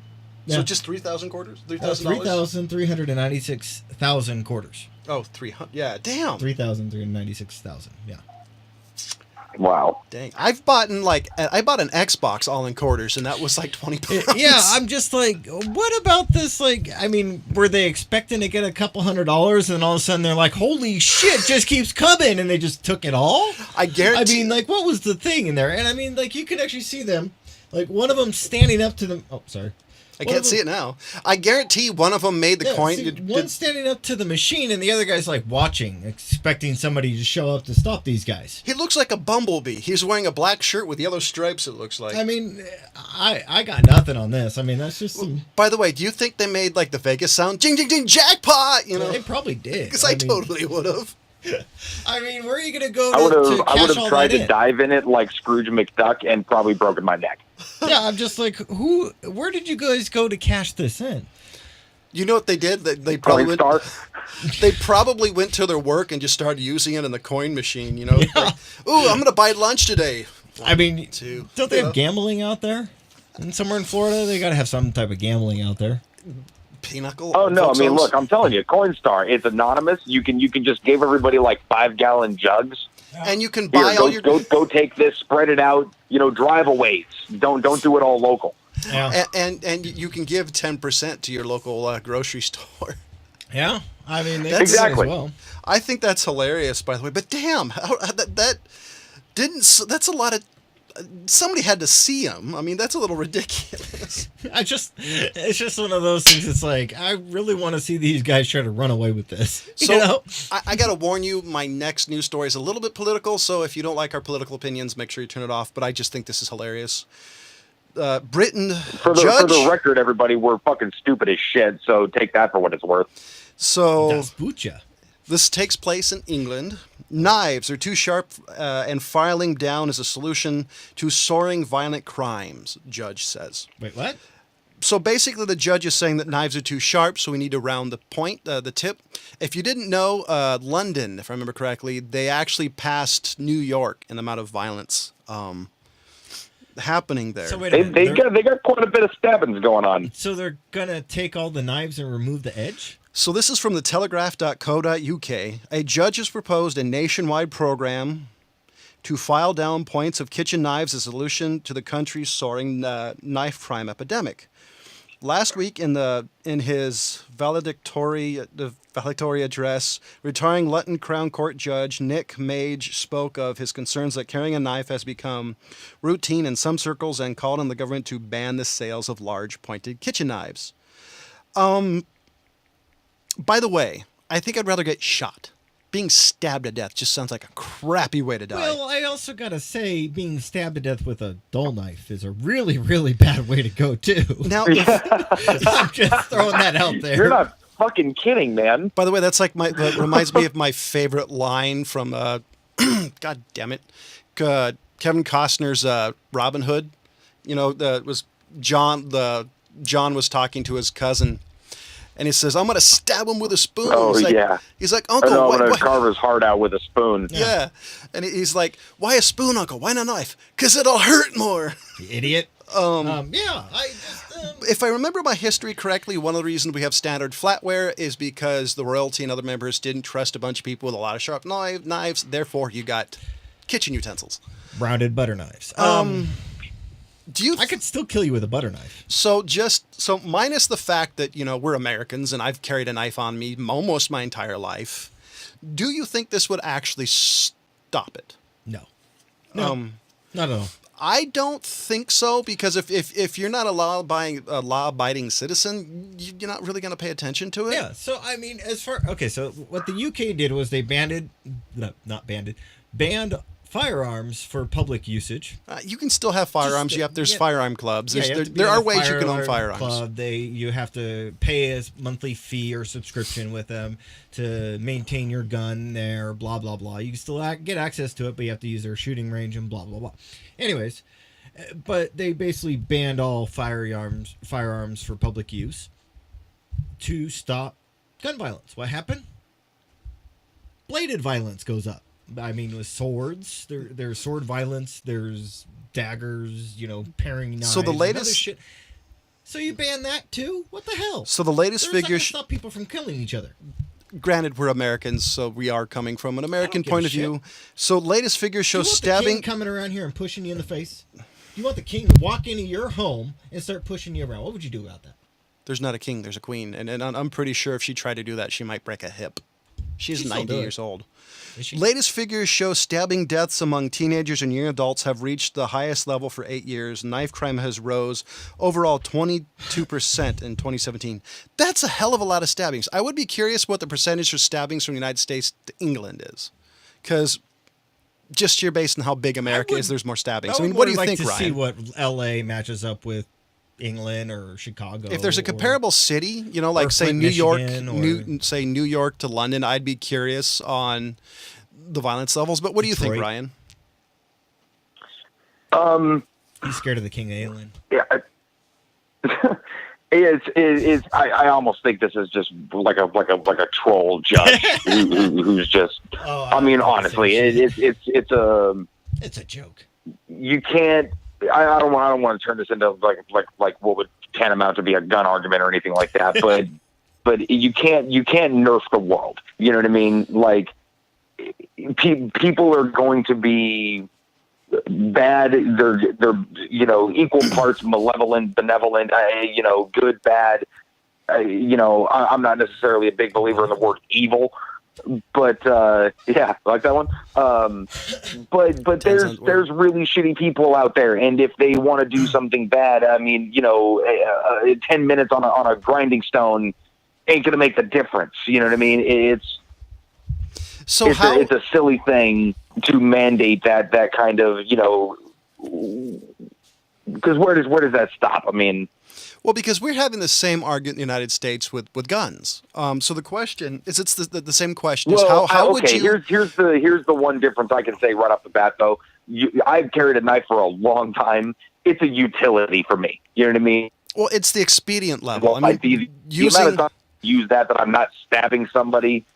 [SPEAKER 1] So just 3,000 quarters? $3,000?
[SPEAKER 3] 3,396,000 quarters.
[SPEAKER 1] Oh, 300. Yeah, damn.
[SPEAKER 3] 3,396,000. Yeah.
[SPEAKER 2] Wow.
[SPEAKER 1] Dang. I bought an Xbox all in quarters, and that was like £20.
[SPEAKER 3] Yeah, I'm just like, what about this? Like, I mean, were they expecting to get a couple $100, and all of a sudden they're like, holy shit, just keeps coming, and they just took it all?
[SPEAKER 1] I guarantee.
[SPEAKER 3] I mean, like, what was the thing in there? And I mean, like, you could actually see them, like, one of them standing up to them. Oh, sorry.
[SPEAKER 1] I can't see it now. I guarantee one of them made the coin.
[SPEAKER 3] One's standing up to the machine, and the other guy's like watching, expecting somebody to show up to stop these guys.
[SPEAKER 1] He looks like a bumblebee. He's wearing a black shirt with yellow stripes, it looks like.
[SPEAKER 3] I mean, I got nothing on this. I mean, that's just some...
[SPEAKER 1] By the way, do you think they made like the Vegas sound? Jing, jing, jing, jackpot! You know?
[SPEAKER 3] They probably did.
[SPEAKER 1] Because I totally would have.
[SPEAKER 3] I mean, where are you going to go
[SPEAKER 2] I would
[SPEAKER 3] to
[SPEAKER 2] have
[SPEAKER 3] cash all
[SPEAKER 2] tried
[SPEAKER 3] that
[SPEAKER 2] to
[SPEAKER 3] in?
[SPEAKER 2] dive in it like Scrooge McDuck and probably broken my neck.
[SPEAKER 3] Yeah, I'm just like, where did you guys go to cash this in?
[SPEAKER 1] You know what they did? They probably
[SPEAKER 2] Coinstar.
[SPEAKER 1] they probably went to their work and just started using it in the coin machine. You know, like, ooh, I'm gonna buy lunch today.
[SPEAKER 3] I mean,
[SPEAKER 1] Two.
[SPEAKER 3] don't they have gambling out there? And somewhere in Florida, they got to have some type of gambling out there.
[SPEAKER 1] Pinochle.
[SPEAKER 2] Oh no! I mean,
[SPEAKER 1] homes?
[SPEAKER 2] look, I'm telling you, Coinstar. It's anonymous. You can just give everybody like 5-gallon jugs.
[SPEAKER 1] And you can
[SPEAKER 2] Here,
[SPEAKER 1] buy all your
[SPEAKER 2] go take this, spread it out. Drive-aways. Don't do it all local.
[SPEAKER 3] Yeah.
[SPEAKER 1] and you can give 10% to your local grocery store.
[SPEAKER 3] Yeah. I mean, they
[SPEAKER 2] Exactly.
[SPEAKER 3] as well.
[SPEAKER 1] I think that's hilarious, by the way. But damn, that's a lot of. Somebody had to see him. I mean, that's a little ridiculous.
[SPEAKER 3] It's just one of those things. It's like, I really want to see these guys try to run away with this.
[SPEAKER 1] So I got to warn you, my next news story is a little bit political. So if you don't like our political opinions, make sure you turn it off. But I just think this is hilarious. Britain
[SPEAKER 2] For
[SPEAKER 1] judge.
[SPEAKER 2] the record, everybody, we're fucking stupid as shit. So take that for what it's worth.
[SPEAKER 1] So
[SPEAKER 3] Das Bucha.
[SPEAKER 1] this takes place in England. Knives are too sharp, and filing down is a solution to soaring violent crimes, judge says.
[SPEAKER 3] Wait, what?
[SPEAKER 1] So basically, the judge is saying that knives are too sharp, so we need to round the point, the tip. If you didn't know, London, if I remember correctly, they actually passed New York in the amount of violence happening there.
[SPEAKER 3] So wait a
[SPEAKER 2] They
[SPEAKER 3] minute.
[SPEAKER 2] got quite a bit of stabbings going on.
[SPEAKER 3] So they're going to take all the knives and remove the edge?
[SPEAKER 1] So this is from the telegraph.co.uk. A judge has proposed a nationwide program to file down points of kitchen knives as a solution to the country's soaring knife crime epidemic. Last week, in his valedictory address, retiring Luton Crown Court Judge Nick Mage spoke of his concerns that carrying a knife has become routine in some circles and called on the government to ban the sales of large pointed kitchen knives. By the way, I think I'd rather get shot. Being stabbed to death just sounds like a crappy way to die.
[SPEAKER 3] Well, I also got to say, being stabbed to death with a dull knife is a really, really bad way to go, too.
[SPEAKER 1] Now,
[SPEAKER 3] I'm just throwing that out there.
[SPEAKER 2] You're not fucking kidding, man.
[SPEAKER 1] by the way, that's like that reminds me of my favorite line from, God damn it, Kevin Costner's Robin Hood. You know, it was John was talking to his cousin. And he says, "I'm gonna stab him with a spoon."
[SPEAKER 2] Oh,
[SPEAKER 1] he's like,
[SPEAKER 2] yeah.
[SPEAKER 1] He's like,
[SPEAKER 2] I
[SPEAKER 1] "Uncle,
[SPEAKER 2] know,
[SPEAKER 1] why?"
[SPEAKER 2] I'm gonna carve his heart out with a spoon.
[SPEAKER 1] Yeah. And he's like, "Why a spoon, Uncle? Why not a knife? 'Cause it'll hurt more."
[SPEAKER 3] You idiot. Yeah,
[SPEAKER 1] If I remember my history correctly, one of the reasons we have standard flatware is because the royalty and other members didn't trust a bunch of people with a lot of sharp knives. Therefore, you got kitchen utensils.
[SPEAKER 3] rounded butter knives. I could still kill you with a butter knife.
[SPEAKER 1] So minus the fact that, we're Americans and I've carried a knife on me almost my entire life, do you think this would actually stop it?
[SPEAKER 3] No. Not at all.
[SPEAKER 1] I don't think so, because if you're not a law-abiding citizen, you're not really going to pay attention to it.
[SPEAKER 3] Yeah, so I mean, so what the UK did was they banned firearms for public usage.
[SPEAKER 1] You can still have firearms. There's firearm clubs. There are ways you can own firearms.
[SPEAKER 3] Club. You have to pay a monthly fee or subscription with them to maintain your gun there, blah, blah, blah. You can still get access to it, but you have to use their shooting range and blah, blah, blah. Anyways, but they basically banned all firearms for public use to stop gun violence. What happened? Bladed violence goes up. I mean, with swords, there's sword violence, there's daggers, paring knives.
[SPEAKER 1] So the latest
[SPEAKER 3] other shit. So you ban that too? What the hell?
[SPEAKER 1] So the latest figures
[SPEAKER 3] stop people from killing each other.
[SPEAKER 1] Granted, we're Americans, so we are coming from an American point of view. So latest figures show stabbing.
[SPEAKER 3] The king coming around here and pushing you in the face? You want the king to walk into your home and start pushing you around? What would you do about that?
[SPEAKER 1] There's not a king, there's a queen, and I'm pretty sure if she tried to do that, she might break a hip. She's 90 years old. Latest figures show stabbing deaths among teenagers and young adults have reached the highest level for 8 years. Knife crime has rose overall 22% in 2017. That's a hell of a lot of stabbings. I would be curious what the percentage of stabbings from the United States to England is. Because just based on how big America is, there's more stabbings. I mean, what do you think, Ryan?
[SPEAKER 3] I would like to see what LA matches up with England or Chicago.
[SPEAKER 1] If there's a comparable city, you know, like say
[SPEAKER 3] Flint,
[SPEAKER 1] New York,
[SPEAKER 3] Michigan,
[SPEAKER 1] say New York to London, I'd be curious on the violence levels. But what do you think,
[SPEAKER 3] Detroit.
[SPEAKER 1] Ryan?
[SPEAKER 3] He's scared of the King of England.
[SPEAKER 2] Yeah. I almost think this is just like a troll judge who's just.
[SPEAKER 3] Oh,
[SPEAKER 2] I mean, honestly, it's
[SPEAKER 3] a joke.
[SPEAKER 2] You can't. I don't want to turn this into like what would tantamount to be a gun argument or anything like that. But you can't nerf the world. You know what I mean? Like people are going to be bad. They're equal parts malevolent, benevolent. Good, bad. I'm not necessarily a big believer in the word evil. But yeah, like that one. But there's really shitty people out there, and if they want to do something bad, I mean, 10 minutes on a grinding stone ain't gonna make the difference. You know what I mean? It's a silly thing to mandate that kind of because where does that stop? I mean.
[SPEAKER 1] Well, because we're having the same argument in the United States with guns. So the question is, it's the same question.
[SPEAKER 2] Well,
[SPEAKER 1] how would you?
[SPEAKER 2] Here's the one difference I can say right off the bat, though. I've carried a knife for a long time. It's a utility for me. You know what I mean?
[SPEAKER 1] Well, it's the expedient level.
[SPEAKER 2] Well, the amount of time I use that I'm not stabbing somebody.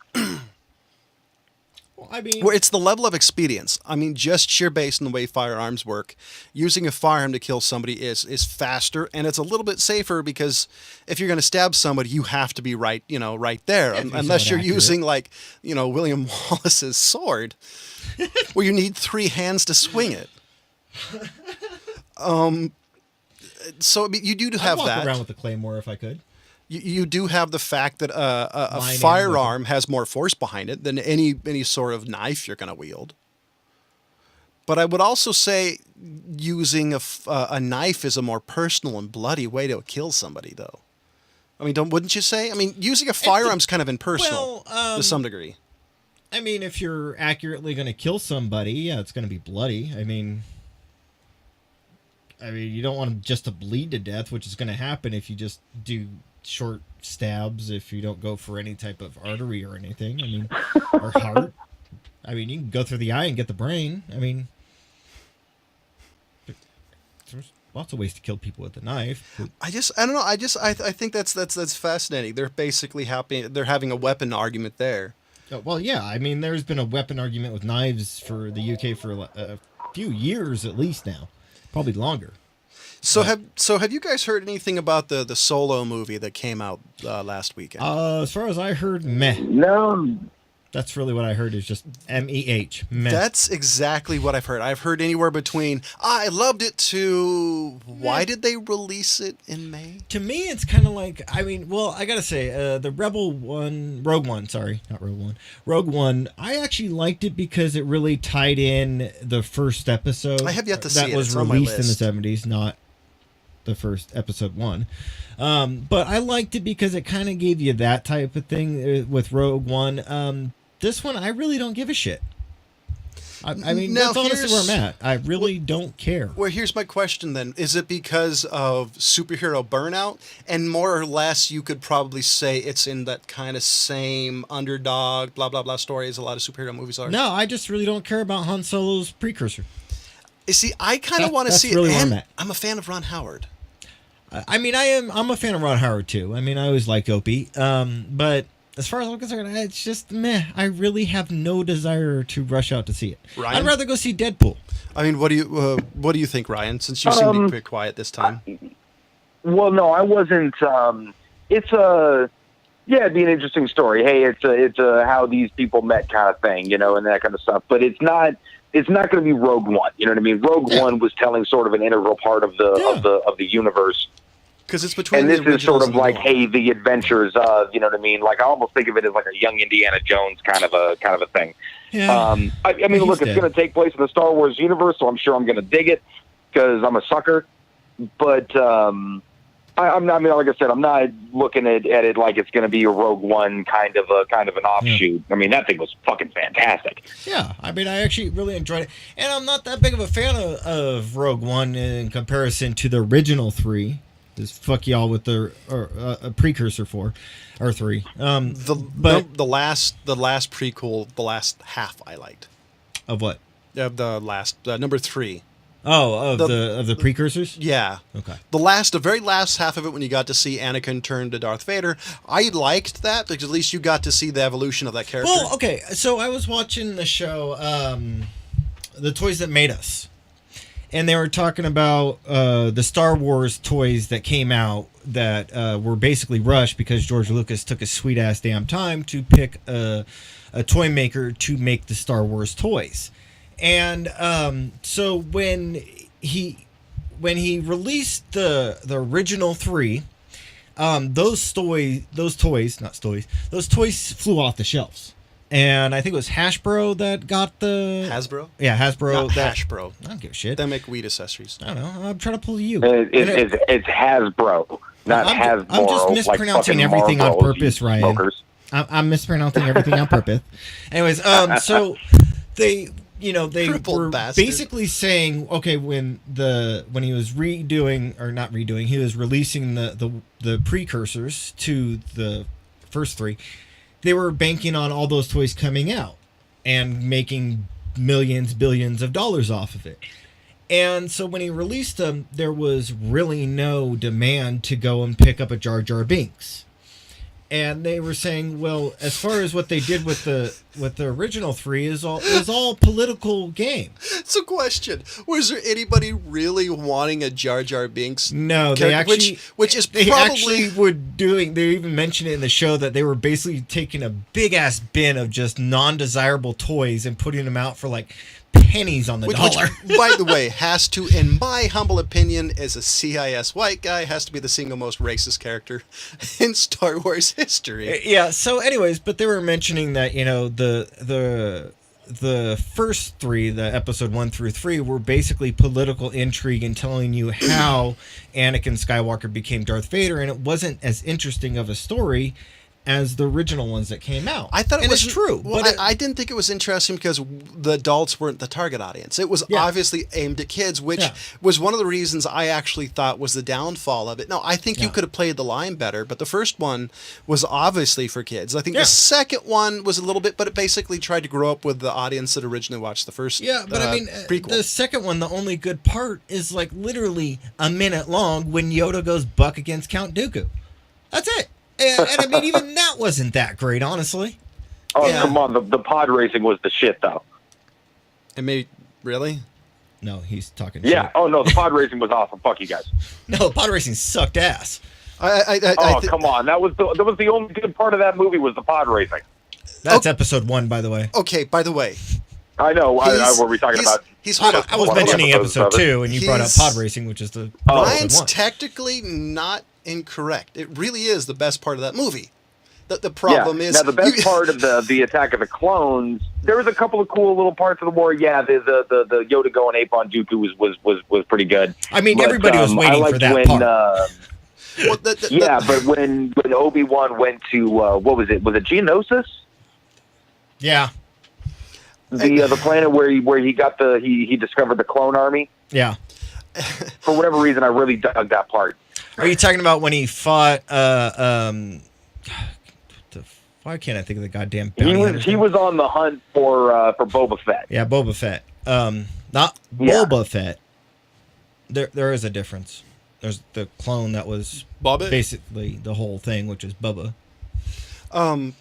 [SPEAKER 1] Well, it's the level of expedience. I mean, just sheer based on the way firearms work, using a firearm to kill somebody is faster, and it's a little bit safer because if you're going to stab somebody, you have to be right there, unless you're using William Wallace's sword, where you need 3 hands to swing it. So you do have
[SPEAKER 3] I'd
[SPEAKER 1] that.
[SPEAKER 3] walk around with a claymore if I could.
[SPEAKER 1] You do have the fact that a firearm has more force behind it than any sort of knife you're going to wield. But I would also say using a knife is a more personal and bloody way to kill somebody, though. I mean, wouldn't you say? I mean, using a firearm's kind of impersonal to some degree.
[SPEAKER 3] I mean, if you're accurately going to kill somebody, yeah, it's going to be bloody. I mean, you don't want them just to bleed to death, which is going to happen if you just do short stabs, if you don't go for any type of artery or anything. I mean, or heart. I mean, you can go through the eye and get the brain. I mean, there's lots of ways to kill people with a knife.
[SPEAKER 1] I don't know. I think that's fascinating. They're basically they're having a weapon argument there.
[SPEAKER 3] Oh, well, yeah. I mean, there's been a weapon argument with knives for the UK for a few years at least now, probably longer.
[SPEAKER 1] So have you guys heard anything about the Solo movie that came out last weekend?
[SPEAKER 3] As far as I heard, meh.
[SPEAKER 2] No.
[SPEAKER 3] That's really what I heard is just MEH. Meh.
[SPEAKER 1] That's exactly what I've heard. I've heard anywhere between I loved it to why did they release it in May?
[SPEAKER 3] To me, it's kind of like, I mean, well, I gotta say, the Rogue One, I actually liked it because it really tied in the first episode.
[SPEAKER 1] I have yet to see it.
[SPEAKER 3] That was
[SPEAKER 1] it's on
[SPEAKER 3] released
[SPEAKER 1] my list.
[SPEAKER 3] in the 70s, not the first episode 1. But I liked it because it kind of gave you that type of thing with Rogue One. This one, I really don't give a shit. I mean,
[SPEAKER 1] now,
[SPEAKER 3] that's honestly where I'm at. I really don't care.
[SPEAKER 1] Well, here's my question then. Is it because of superhero burnout? And more or less, you could probably say it's in that kind of same underdog, blah, blah, blah story as a lot of superhero movies are.
[SPEAKER 3] No, I just really don't care about Han Solo's precursor.
[SPEAKER 1] You see, I kind of want to see
[SPEAKER 3] really
[SPEAKER 1] it.
[SPEAKER 3] Where
[SPEAKER 1] And
[SPEAKER 3] I'm at.
[SPEAKER 1] I'm a fan of Ron Howard.
[SPEAKER 3] I mean, I'm a fan of Ron Howard too. I mean, I always liked Opie. But as far as I'm concerned, it's just meh. I really have no desire to rush out to see it.
[SPEAKER 1] Ryan?
[SPEAKER 3] I'd rather go see Deadpool.
[SPEAKER 1] I mean, what do you think, Ryan? Since you seem to be pretty quiet this time.
[SPEAKER 2] Well, no, I wasn't. It'd be an interesting story. Hey, it's a how these people met kind of thing, and that kind of stuff. But it's not going to be Rogue One. You know what I mean? Rogue One was telling sort of an integral part of the universe.
[SPEAKER 1] Because it's between
[SPEAKER 2] and
[SPEAKER 1] the
[SPEAKER 2] this is sort of like,
[SPEAKER 1] the
[SPEAKER 2] hey, the adventures of, you know what I mean? Like I almost think of it as like a young Indiana Jones kind of a thing.
[SPEAKER 3] Yeah.
[SPEAKER 2] I mean, look, it's going to take place in the Star Wars universe, so I'm sure I'm going to dig it because I'm a sucker. But I'm not. I mean, like I said, I'm not looking at it like it's going to be a Rogue One kind of an offshoot. I mean, that thing was fucking fantastic.
[SPEAKER 3] Yeah, I mean, I actually really enjoyed it, and I'm not that big of a fan of Rogue One in comparison to the original 3. Just fuck y'all with a precursor 4 or 3.
[SPEAKER 1] The last prequel, the last half I liked.
[SPEAKER 3] Of what?
[SPEAKER 1] The last number 3.
[SPEAKER 3] Oh, of the precursors?
[SPEAKER 1] Yeah.
[SPEAKER 3] Okay.
[SPEAKER 1] The very last half of it, when you got to see Anakin turn to Darth Vader, I liked that because at least you got to see the evolution of that character.
[SPEAKER 3] Well, okay. So I was watching the show, The Toys That Made Us. And they were talking about the Star Wars toys that came out that were basically rushed because George Lucas took a sweet-ass damn time to pick a toy maker to make the Star Wars toys. And so when he released the original 3, those toys flew off the shelves. And I think it was Hasbro that got the...
[SPEAKER 1] Hasbro?
[SPEAKER 3] Yeah, Hasbro.
[SPEAKER 1] Not Hashbro.
[SPEAKER 3] I don't give a shit.
[SPEAKER 1] They make weed accessories.
[SPEAKER 3] I don't know. I'm trying to pull you.
[SPEAKER 2] It's Hasbro, not Hasbro.
[SPEAKER 3] I'm just mispronouncing
[SPEAKER 2] like
[SPEAKER 3] everything
[SPEAKER 2] Marvel,
[SPEAKER 3] on purpose, Ryan.
[SPEAKER 2] Smokers.
[SPEAKER 3] I'm mispronouncing everything on purpose. Anyways, so they
[SPEAKER 1] Crippled
[SPEAKER 3] were
[SPEAKER 1] bastard.
[SPEAKER 3] basically saying, okay, when he was he was releasing the precursors to the first 3. They were banking on all those toys coming out and making millions, billions of dollars off of it. And so when he released them, there was really no demand to go and pick up a Jar Jar Binks. And they were saying, well, as far as what they did with the original 3 is all political game.
[SPEAKER 1] It's a question. Was there anybody really wanting a Jar Jar Binks?
[SPEAKER 3] No, they actually,
[SPEAKER 1] which is
[SPEAKER 3] they
[SPEAKER 1] probably
[SPEAKER 3] actually were doing. They even mentioned it in the show that they were basically taking a big ass bin of just non-desirable toys and putting them out for like pennies on the dollar.
[SPEAKER 1] Which, by the way, has to, in my humble opinion, as a CIS white guy, has to be the single most racist character in Star Wars history.
[SPEAKER 3] Yeah. So, anyways, but they were mentioning that the first 3, the episode 1 through 3, were basically political intrigue and telling you how Anakin Skywalker became Darth Vader, and it wasn't as interesting of a story as the original ones that came out.
[SPEAKER 1] I thought it was
[SPEAKER 3] true,
[SPEAKER 1] well,
[SPEAKER 3] but
[SPEAKER 1] I didn't think it was interesting because the adults weren't the target audience. It was obviously aimed at kids, which was one of the reasons I actually thought was the downfall of it. No, I think you could have played the line better, but the first one was obviously for kids. I think the second one was a little bit, but it basically tried to grow up with the audience that originally watched the first.
[SPEAKER 3] Yeah, but I mean,
[SPEAKER 1] prequel.
[SPEAKER 3] The second one, the only good part is like literally a minute long when Yoda goes buck against Count Dooku. That's it. And I mean, even that wasn't that great, honestly.
[SPEAKER 2] Oh, come on. The pod racing was the shit, though.
[SPEAKER 1] It made... Really?
[SPEAKER 3] No, he's talking
[SPEAKER 2] shit.
[SPEAKER 3] shit.
[SPEAKER 2] Oh, no, the pod racing was awesome. Fuck you guys.
[SPEAKER 3] No, pod racing sucked ass.
[SPEAKER 2] Come on. That was the only good part of that movie was the pod racing.
[SPEAKER 3] That's episode 1, by the way.
[SPEAKER 1] Okay, by the way.
[SPEAKER 2] I know. What were we talking about?
[SPEAKER 3] I was mentioning episode 2, and you brought up pod racing, which is the
[SPEAKER 1] Ryan's technically not incorrect. It really is the best part of that movie. The problem is...
[SPEAKER 2] Now, the best part of the Attack of the Clones, there was a couple of cool little parts of the war. Yeah, the Yoda going ape on Dooku was pretty good.
[SPEAKER 3] I mean, everybody was waiting for that part.
[SPEAKER 2] But when Obi-Wan went to, what was it? Was it Geonosis?
[SPEAKER 3] Yeah.
[SPEAKER 2] The planet where he got he discovered the clone army.
[SPEAKER 3] Yeah.
[SPEAKER 2] For whatever reason, I really dug that part.
[SPEAKER 3] Are you talking about when he fought? Why can't I think of the goddamn?
[SPEAKER 2] He was on the hunt for Boba Fett.
[SPEAKER 3] Yeah, Boba Fett. Not Boba Fett. There is a difference. There's the clone that was
[SPEAKER 1] Boba?
[SPEAKER 3] Basically the whole thing, which is Bubba. Anyway,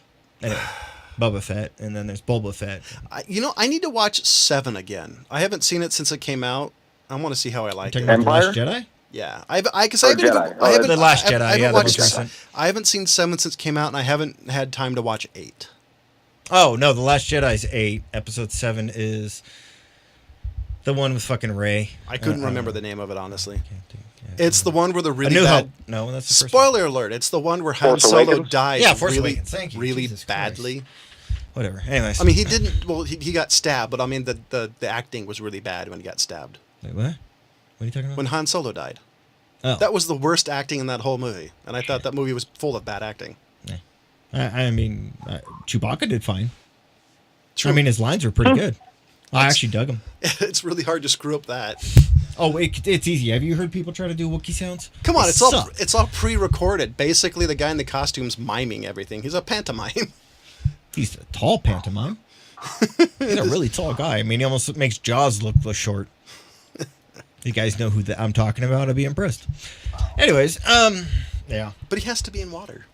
[SPEAKER 3] Boba Fett, and then there's Boba Fett.
[SPEAKER 1] I need to watch 7 again. I haven't seen it since it came out. I want to see how I like it.
[SPEAKER 3] The Last Jedi?
[SPEAKER 1] Yeah, The Last Jedi. I haven't seen 7 since it came out, and I haven't had time to watch 8.
[SPEAKER 3] Oh no, The Last Jedi's 8. Episode 7 is the one with fucking Rey.
[SPEAKER 1] I couldn't remember the name of it, honestly. It's the one where the really
[SPEAKER 3] bad...
[SPEAKER 1] Hope.
[SPEAKER 3] No, that's the first
[SPEAKER 1] Spoiler alert! It's the one where Han Solo dies.
[SPEAKER 3] Yeah, Force Awakens. Thank you.
[SPEAKER 1] Really
[SPEAKER 3] Jesus
[SPEAKER 1] badly.
[SPEAKER 3] Christ. Whatever. Anyways,
[SPEAKER 1] I mean, he didn't. Well, he got stabbed, but I mean, the acting was really bad when he got stabbed.
[SPEAKER 3] Wait, what? What are you talking about?
[SPEAKER 1] When Han Solo died.
[SPEAKER 3] Oh.
[SPEAKER 1] That was the worst acting in that whole movie, and I thought that movie was full of bad acting.
[SPEAKER 3] Yeah. I mean, Chewbacca did fine.
[SPEAKER 1] True.
[SPEAKER 3] I mean, his lines were pretty good. I actually dug him.
[SPEAKER 1] It's really hard to screw up that.
[SPEAKER 3] Oh, it's easy. Have you heard people try to do Wookiee sounds?
[SPEAKER 1] Come on,
[SPEAKER 3] They
[SPEAKER 1] it's
[SPEAKER 3] suck.
[SPEAKER 1] all pre-recorded. Basically, the guy in the costume's miming everything. He's a pantomime.
[SPEAKER 3] He's a tall pantomime. He's a really tall guy. I mean, he almost makes Jaws look short. You guys know who I'm talking about? I'd be impressed. Anyways, yeah.
[SPEAKER 1] But he has to be in water.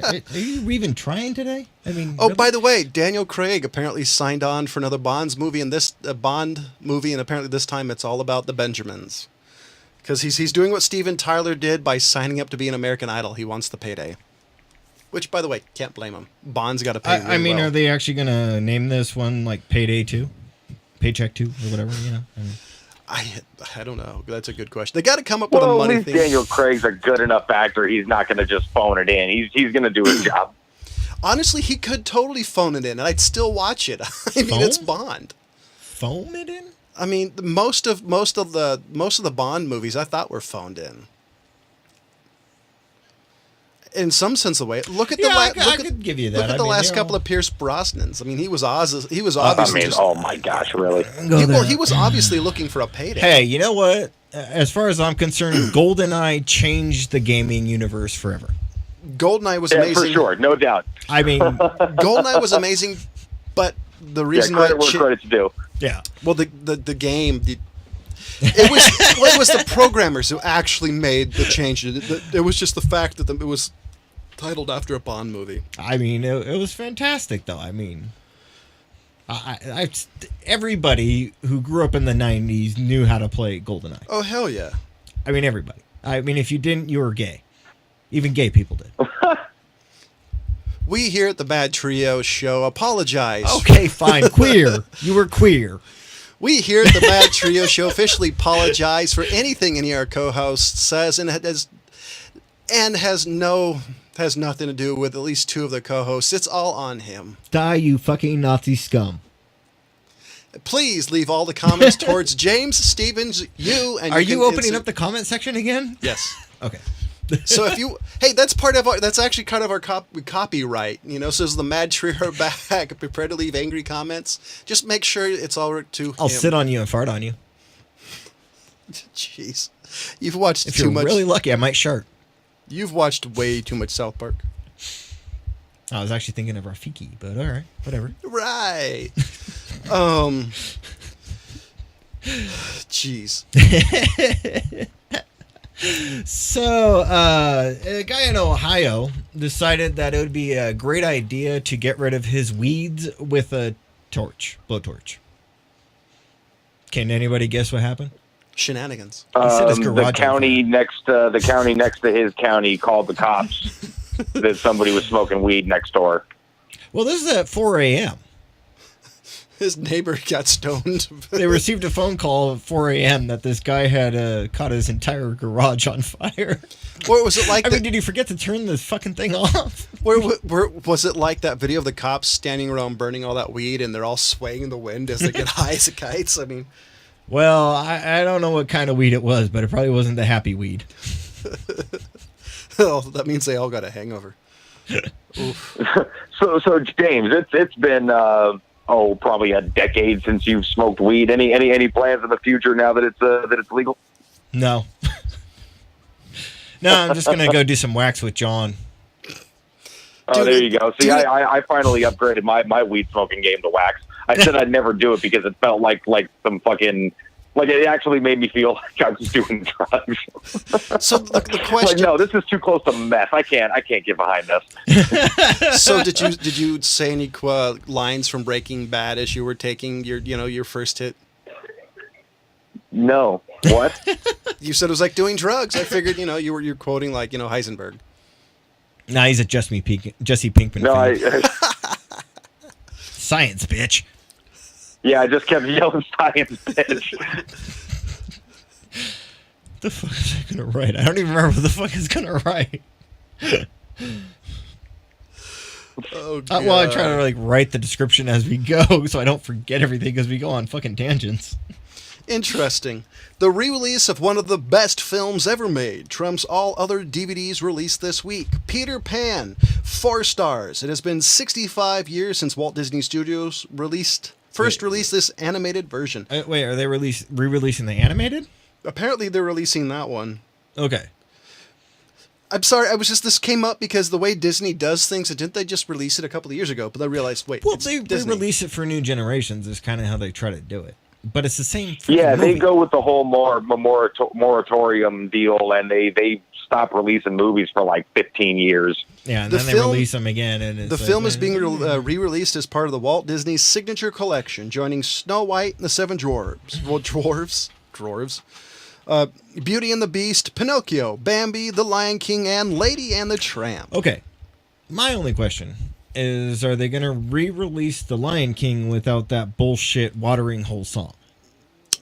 [SPEAKER 3] Are you even trying today? I mean,
[SPEAKER 1] Oh,
[SPEAKER 3] really?
[SPEAKER 1] by the way, Daniel Craig apparently signed on for another Bond movie, and apparently this time it's all about the Benjamins, because he's doing what Steven Tyler did by signing up to be an American Idol. He wants the payday, which, by the way, can't blame him. Bond's got to pay.
[SPEAKER 3] I mean, are they actually gonna name this one like Payday 2, Paycheck 2, or whatever? You know. I mean,
[SPEAKER 1] I don't know. That's a good question. They got to come up with a
[SPEAKER 2] Well, at
[SPEAKER 1] money
[SPEAKER 2] least
[SPEAKER 1] thing.
[SPEAKER 2] Daniel Craig's a good enough actor. He's not going to just phone it in. He's going to do his job.
[SPEAKER 1] Honestly, he could totally phone it in, and I'd still watch it. I mean, it's Bond.
[SPEAKER 3] foam it in?
[SPEAKER 1] I mean, most of the Bond movies I thought were phoned in. In some sense of the way, look at
[SPEAKER 3] I could give you that.
[SPEAKER 1] Look at
[SPEAKER 3] I
[SPEAKER 1] the
[SPEAKER 3] mean,
[SPEAKER 1] last
[SPEAKER 3] you
[SPEAKER 1] couple
[SPEAKER 3] know.
[SPEAKER 1] of Pierce Brosnans. I mean, he was obviously
[SPEAKER 2] oh my gosh, really?
[SPEAKER 1] he was obviously looking for a payday.
[SPEAKER 3] Hey, you know what? As far as I'm concerned, GoldenEye changed the gaming universe forever.
[SPEAKER 1] GoldenEye was
[SPEAKER 2] Yeah,
[SPEAKER 1] amazing.
[SPEAKER 2] for sure, no doubt.
[SPEAKER 3] I mean,
[SPEAKER 1] GoldenEye was amazing, but the reason why
[SPEAKER 2] Credit where credit's due.
[SPEAKER 3] yeah.
[SPEAKER 1] well the game it was the programmers who actually made the change. It was just the fact that it was titled after a Bond movie.
[SPEAKER 3] I mean, it was fantastic, though. I mean, everybody who grew up in the 90s knew how to play GoldenEye.
[SPEAKER 1] Oh, hell yeah.
[SPEAKER 3] I mean, everybody. I mean, if you didn't, you were gay. Even gay people did.
[SPEAKER 1] We here at the MadTrio show apologize.
[SPEAKER 3] Okay, fine. Queer. You were queer.
[SPEAKER 1] We here at the MadTrio show officially apologize for anything any of our co-hosts says and has nothing to do with at least two of the co-hosts. It's all on him.
[SPEAKER 3] Die, you fucking Nazi scum.
[SPEAKER 1] Please leave all the comments towards James, Stevens, you, and
[SPEAKER 3] Are you
[SPEAKER 1] can
[SPEAKER 3] opening
[SPEAKER 1] insert-
[SPEAKER 3] up the comment section again?
[SPEAKER 1] Yes.
[SPEAKER 3] Okay.
[SPEAKER 1] So that's actually kind of our copyright, you know. So as the Mad Trio back, prepare to leave angry comments. Just make sure it's all to
[SPEAKER 3] I'll
[SPEAKER 1] him.
[SPEAKER 3] sit on you and fart on you.
[SPEAKER 1] Jeez, you've watched
[SPEAKER 3] If
[SPEAKER 1] too
[SPEAKER 3] you're
[SPEAKER 1] much.
[SPEAKER 3] really lucky, I might shart.
[SPEAKER 1] You've watched way too much South Park.
[SPEAKER 3] I was actually thinking of Rafiki, but all right, whatever.
[SPEAKER 1] Right. Jeez.
[SPEAKER 3] So, a guy in Ohio decided that it would be a great idea to get rid of his weeds with a blowtorch. Can anybody guess what happened?
[SPEAKER 1] Shenanigans.
[SPEAKER 3] said his
[SPEAKER 2] The
[SPEAKER 3] garage on
[SPEAKER 2] county next to his county called the cops that somebody was smoking weed next door.
[SPEAKER 3] Well, this is at 4 a.m.
[SPEAKER 1] His neighbor got stoned.
[SPEAKER 3] They received a phone call at 4 a.m. that this guy had caught his entire garage on fire.
[SPEAKER 1] Or was it like
[SPEAKER 3] I mean, did he forget to turn this fucking thing off?
[SPEAKER 1] where was it like that video of the cops standing around burning all that weed and they're all swaying in the wind as they get high as kites? I mean,
[SPEAKER 3] Well, I don't know what kind of weed it was, but it probably wasn't the happy weed.
[SPEAKER 1] oh, that means they all got a hangover. Oof.
[SPEAKER 2] So James, it's been probably a decade since you've smoked weed. Any plans in the future now that it's legal?
[SPEAKER 3] No. No, I'm just gonna go do some wax with John.
[SPEAKER 2] Oh,
[SPEAKER 1] Dude,
[SPEAKER 2] there you go. See,
[SPEAKER 1] dude-
[SPEAKER 2] I finally upgraded my weed smoking game to wax. I said I'd never do it because it felt like some fucking, like it actually made me feel like I was doing drugs.
[SPEAKER 1] So the
[SPEAKER 2] Like,
[SPEAKER 1] question.
[SPEAKER 2] no, this is too close to meth. I can't get behind this.
[SPEAKER 1] So did you say any lines from Breaking Bad as you were taking your first hit?
[SPEAKER 2] No. What?
[SPEAKER 1] You said it was like doing drugs. I figured you're quoting like Heisenberg.
[SPEAKER 3] Nah, he's a Jesse Pinkman
[SPEAKER 2] No,
[SPEAKER 3] fan. Science, bitch.
[SPEAKER 2] Yeah, I just kept yelling science, bitch.
[SPEAKER 3] What the fuck is I gonna write? I don't even remember what the fuck is gonna write.
[SPEAKER 1] Oh, God.
[SPEAKER 3] Well, I try to write the description as we go, so I don't forget everything as we go on fucking tangents.
[SPEAKER 1] Interesting. The re-release of one of the best films ever made trumps all other DVDs released this week. Peter Pan, 4 stars. It has been 65 years since Walt Disney Studios released first released this animated version.
[SPEAKER 3] Wait, are they re-releasing the animated?
[SPEAKER 1] Apparently, they're releasing that one.
[SPEAKER 3] Okay.
[SPEAKER 1] I'm sorry, this came up because the way Disney does things, didn't they just release it a couple of years ago? But I realized, wait,
[SPEAKER 3] well, they release it for new generations is kind of how they try to do it. But it's the same.
[SPEAKER 2] Yeah,
[SPEAKER 3] movie.
[SPEAKER 2] they go with the whole moratorium deal, and they stop releasing movies for like 15 years.
[SPEAKER 3] Yeah, and then they release them again. And
[SPEAKER 1] the film is being re-released as part of the Walt Disney Signature Collection, joining Snow White and the Seven Dwarves. Well, dwarves. Beauty and the Beast, Pinocchio, Bambi, The Lion King, and Lady and the Tramp.
[SPEAKER 3] Okay. My only question is, are they going to re-release The Lion King without that bullshit Watering Hole song?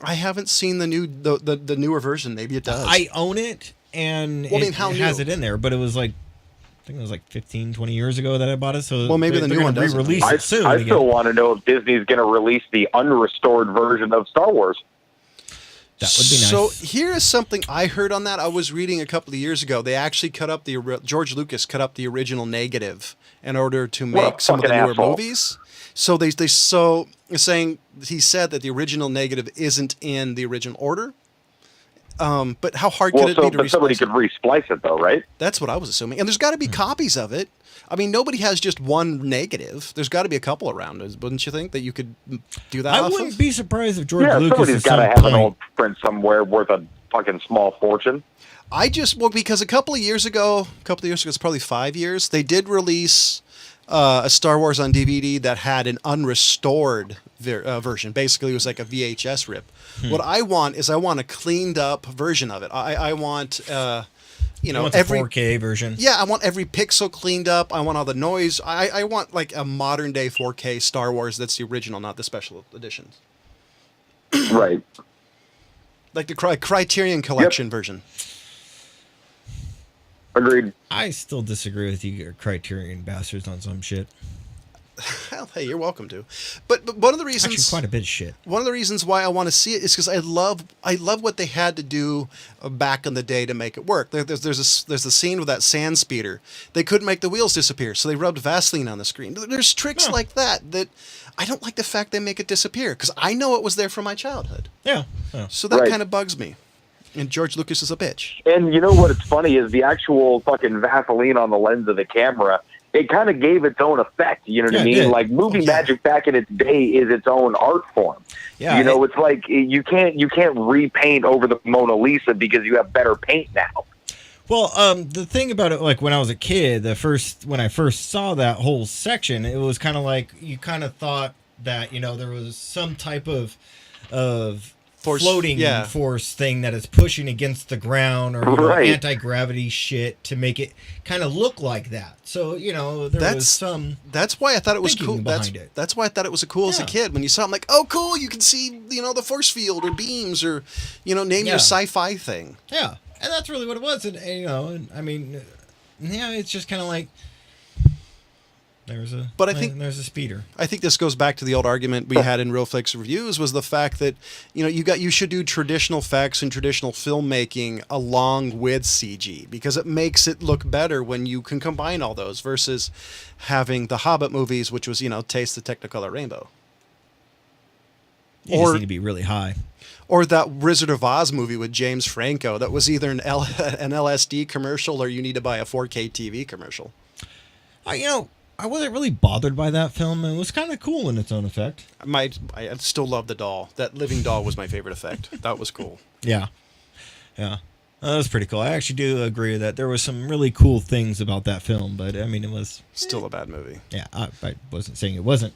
[SPEAKER 1] I haven't seen the newer version. Maybe it does.
[SPEAKER 3] I own it, and it has it in there, but it was like, I think it was like 15, 20 years ago that I bought it. So
[SPEAKER 1] maybe the new one does
[SPEAKER 3] re-release it soon.
[SPEAKER 2] I still want to know if Disney's going to release the unrestored version of Star Wars.
[SPEAKER 3] That would be nice.
[SPEAKER 1] So here is something I heard on that. I was reading a couple of years ago. They actually George Lucas cut up the original negative in order to make some of the newer movies. So he said that the original negative isn't in the original order. But how hard could it be to resplice
[SPEAKER 2] somebody could resplice it though, right?
[SPEAKER 1] That's what I was assuming. And there's got to be copies of it. I mean, nobody has just one negative. There's got to be a couple around, wouldn't you think, that you could do that
[SPEAKER 3] I wouldn't be surprised if George Lucas
[SPEAKER 2] somebody's got to have an old print somewhere worth a fucking small fortune.
[SPEAKER 1] Because a couple of years ago, it's probably 5 years, they did release a Star Wars on DVD that had an unrestored version. Basically, it was like a VHS rip. What I want is a cleaned up version of it. I want...
[SPEAKER 3] every 4K version.
[SPEAKER 1] Yeah, I want every pixel cleaned up. I want all the noise. I want like a modern day 4K Star Wars that's the original, not the special editions.
[SPEAKER 2] Right.
[SPEAKER 1] Like the Criterion Collection version.
[SPEAKER 2] Agreed.
[SPEAKER 3] I still disagree with you, Criterion bastards, on some shit.
[SPEAKER 1] Well, hey, you're welcome to. But one of the reasons,
[SPEAKER 3] actually, quite a bit of shit.
[SPEAKER 1] One of the reasons why I want to see it is because I love what they had to do back in the day to make it work. There's a scene with that sand speeder. They couldn't make the wheels disappear, so they rubbed Vaseline on the screen. There's tricks like that I don't like the fact they make it disappear because I know it was there from my childhood.
[SPEAKER 3] Yeah.
[SPEAKER 1] So that kind of bugs me. And George Lucas is a bitch.
[SPEAKER 2] And you know what's funny is the actual fucking Vaseline on the lens of the camera. It kind of gave its own effect, you know what I mean? Like movie magic back in its day is its own art form. Yeah, it's like you can't repaint over the Mona Lisa because you have better paint now.
[SPEAKER 3] Well, the thing about it, like when I was a kid, when I first saw that whole section, it was kind of like you kind of thought that there was some type of floating force thing that is pushing against the ground or anti-gravity shit to make it kind of look like that. So, there was some
[SPEAKER 1] That's why I thought it was cool.
[SPEAKER 3] It.
[SPEAKER 1] That's why I thought it was cool as a kid. When you saw it, I'm like, oh, cool, you can see, the force field or beams or, name your sci-fi thing.
[SPEAKER 3] Yeah, and that's really what it was. And I mean, it's just kind of like, there's a speeder. I think this goes back to the old argument we had in Real Flicks Reviews was the fact that you should do traditional effects and traditional filmmaking along with CG because it makes it look better when you can combine all those versus having the Hobbit movies, which was Taste the Technicolor Rainbow. You just need to be really high.
[SPEAKER 1] Or that Wizard of Oz movie with James Franco that was either an LSD commercial or you need to buy a 4K TV commercial.
[SPEAKER 3] I wasn't really bothered by that film. It was kind of cool in its own effect.
[SPEAKER 1] I still love the doll. That living doll was my favorite effect. That was cool.
[SPEAKER 3] Yeah. That was pretty cool. I actually do agree that there was some really cool things about that film, but I mean, it was
[SPEAKER 1] still a bad movie.
[SPEAKER 3] Yeah, I wasn't saying it wasn't.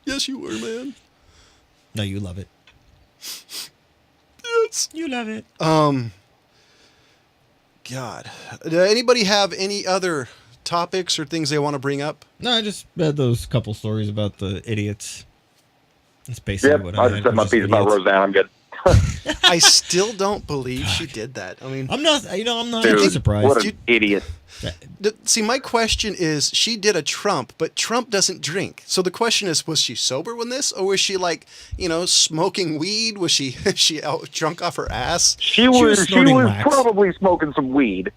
[SPEAKER 1] Yes, you were, man.
[SPEAKER 3] No, you love it.
[SPEAKER 1] Yes,
[SPEAKER 3] you love it.
[SPEAKER 1] God, does anybody have any other topics or things they want to bring up?
[SPEAKER 3] No, I just read those couple stories about the idiots. That's basically what I had.
[SPEAKER 2] I just said my piece about Roseanne. I'm good.
[SPEAKER 1] I still don't believe she did that. I mean,
[SPEAKER 3] I'm not surprised.
[SPEAKER 2] What an idiot.
[SPEAKER 1] See, my question is, she did a Trump, but Trump doesn't drink. So the question is, was she sober when this, or was she like, smoking weed? Was she out drunk off her ass?
[SPEAKER 2] She was probably smoking some weed.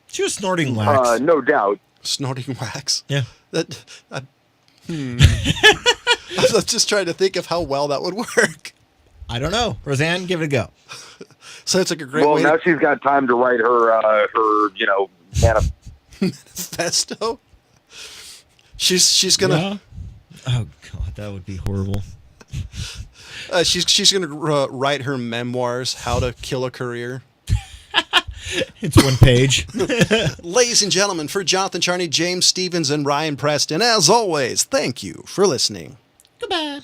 [SPEAKER 3] She was snorting wax.
[SPEAKER 2] No doubt.
[SPEAKER 1] Snorting wax.
[SPEAKER 3] Yeah.
[SPEAKER 1] I'm just trying to think of how well that would work.
[SPEAKER 3] I don't know. Roseanne, give it a go.
[SPEAKER 1] So it's like a great
[SPEAKER 2] Well,
[SPEAKER 1] way
[SPEAKER 2] now she's got time to write her
[SPEAKER 1] manifesto. She's gonna
[SPEAKER 3] Yeah. Oh God, that would be horrible.
[SPEAKER 1] she's gonna write her memoirs, How to Kill a Career.
[SPEAKER 3] It's one page.
[SPEAKER 1] Ladies and gentlemen, for Jonathan Charney, James Stevens, and Ryan Preston, as always, thank you for listening.
[SPEAKER 3] Goodbye.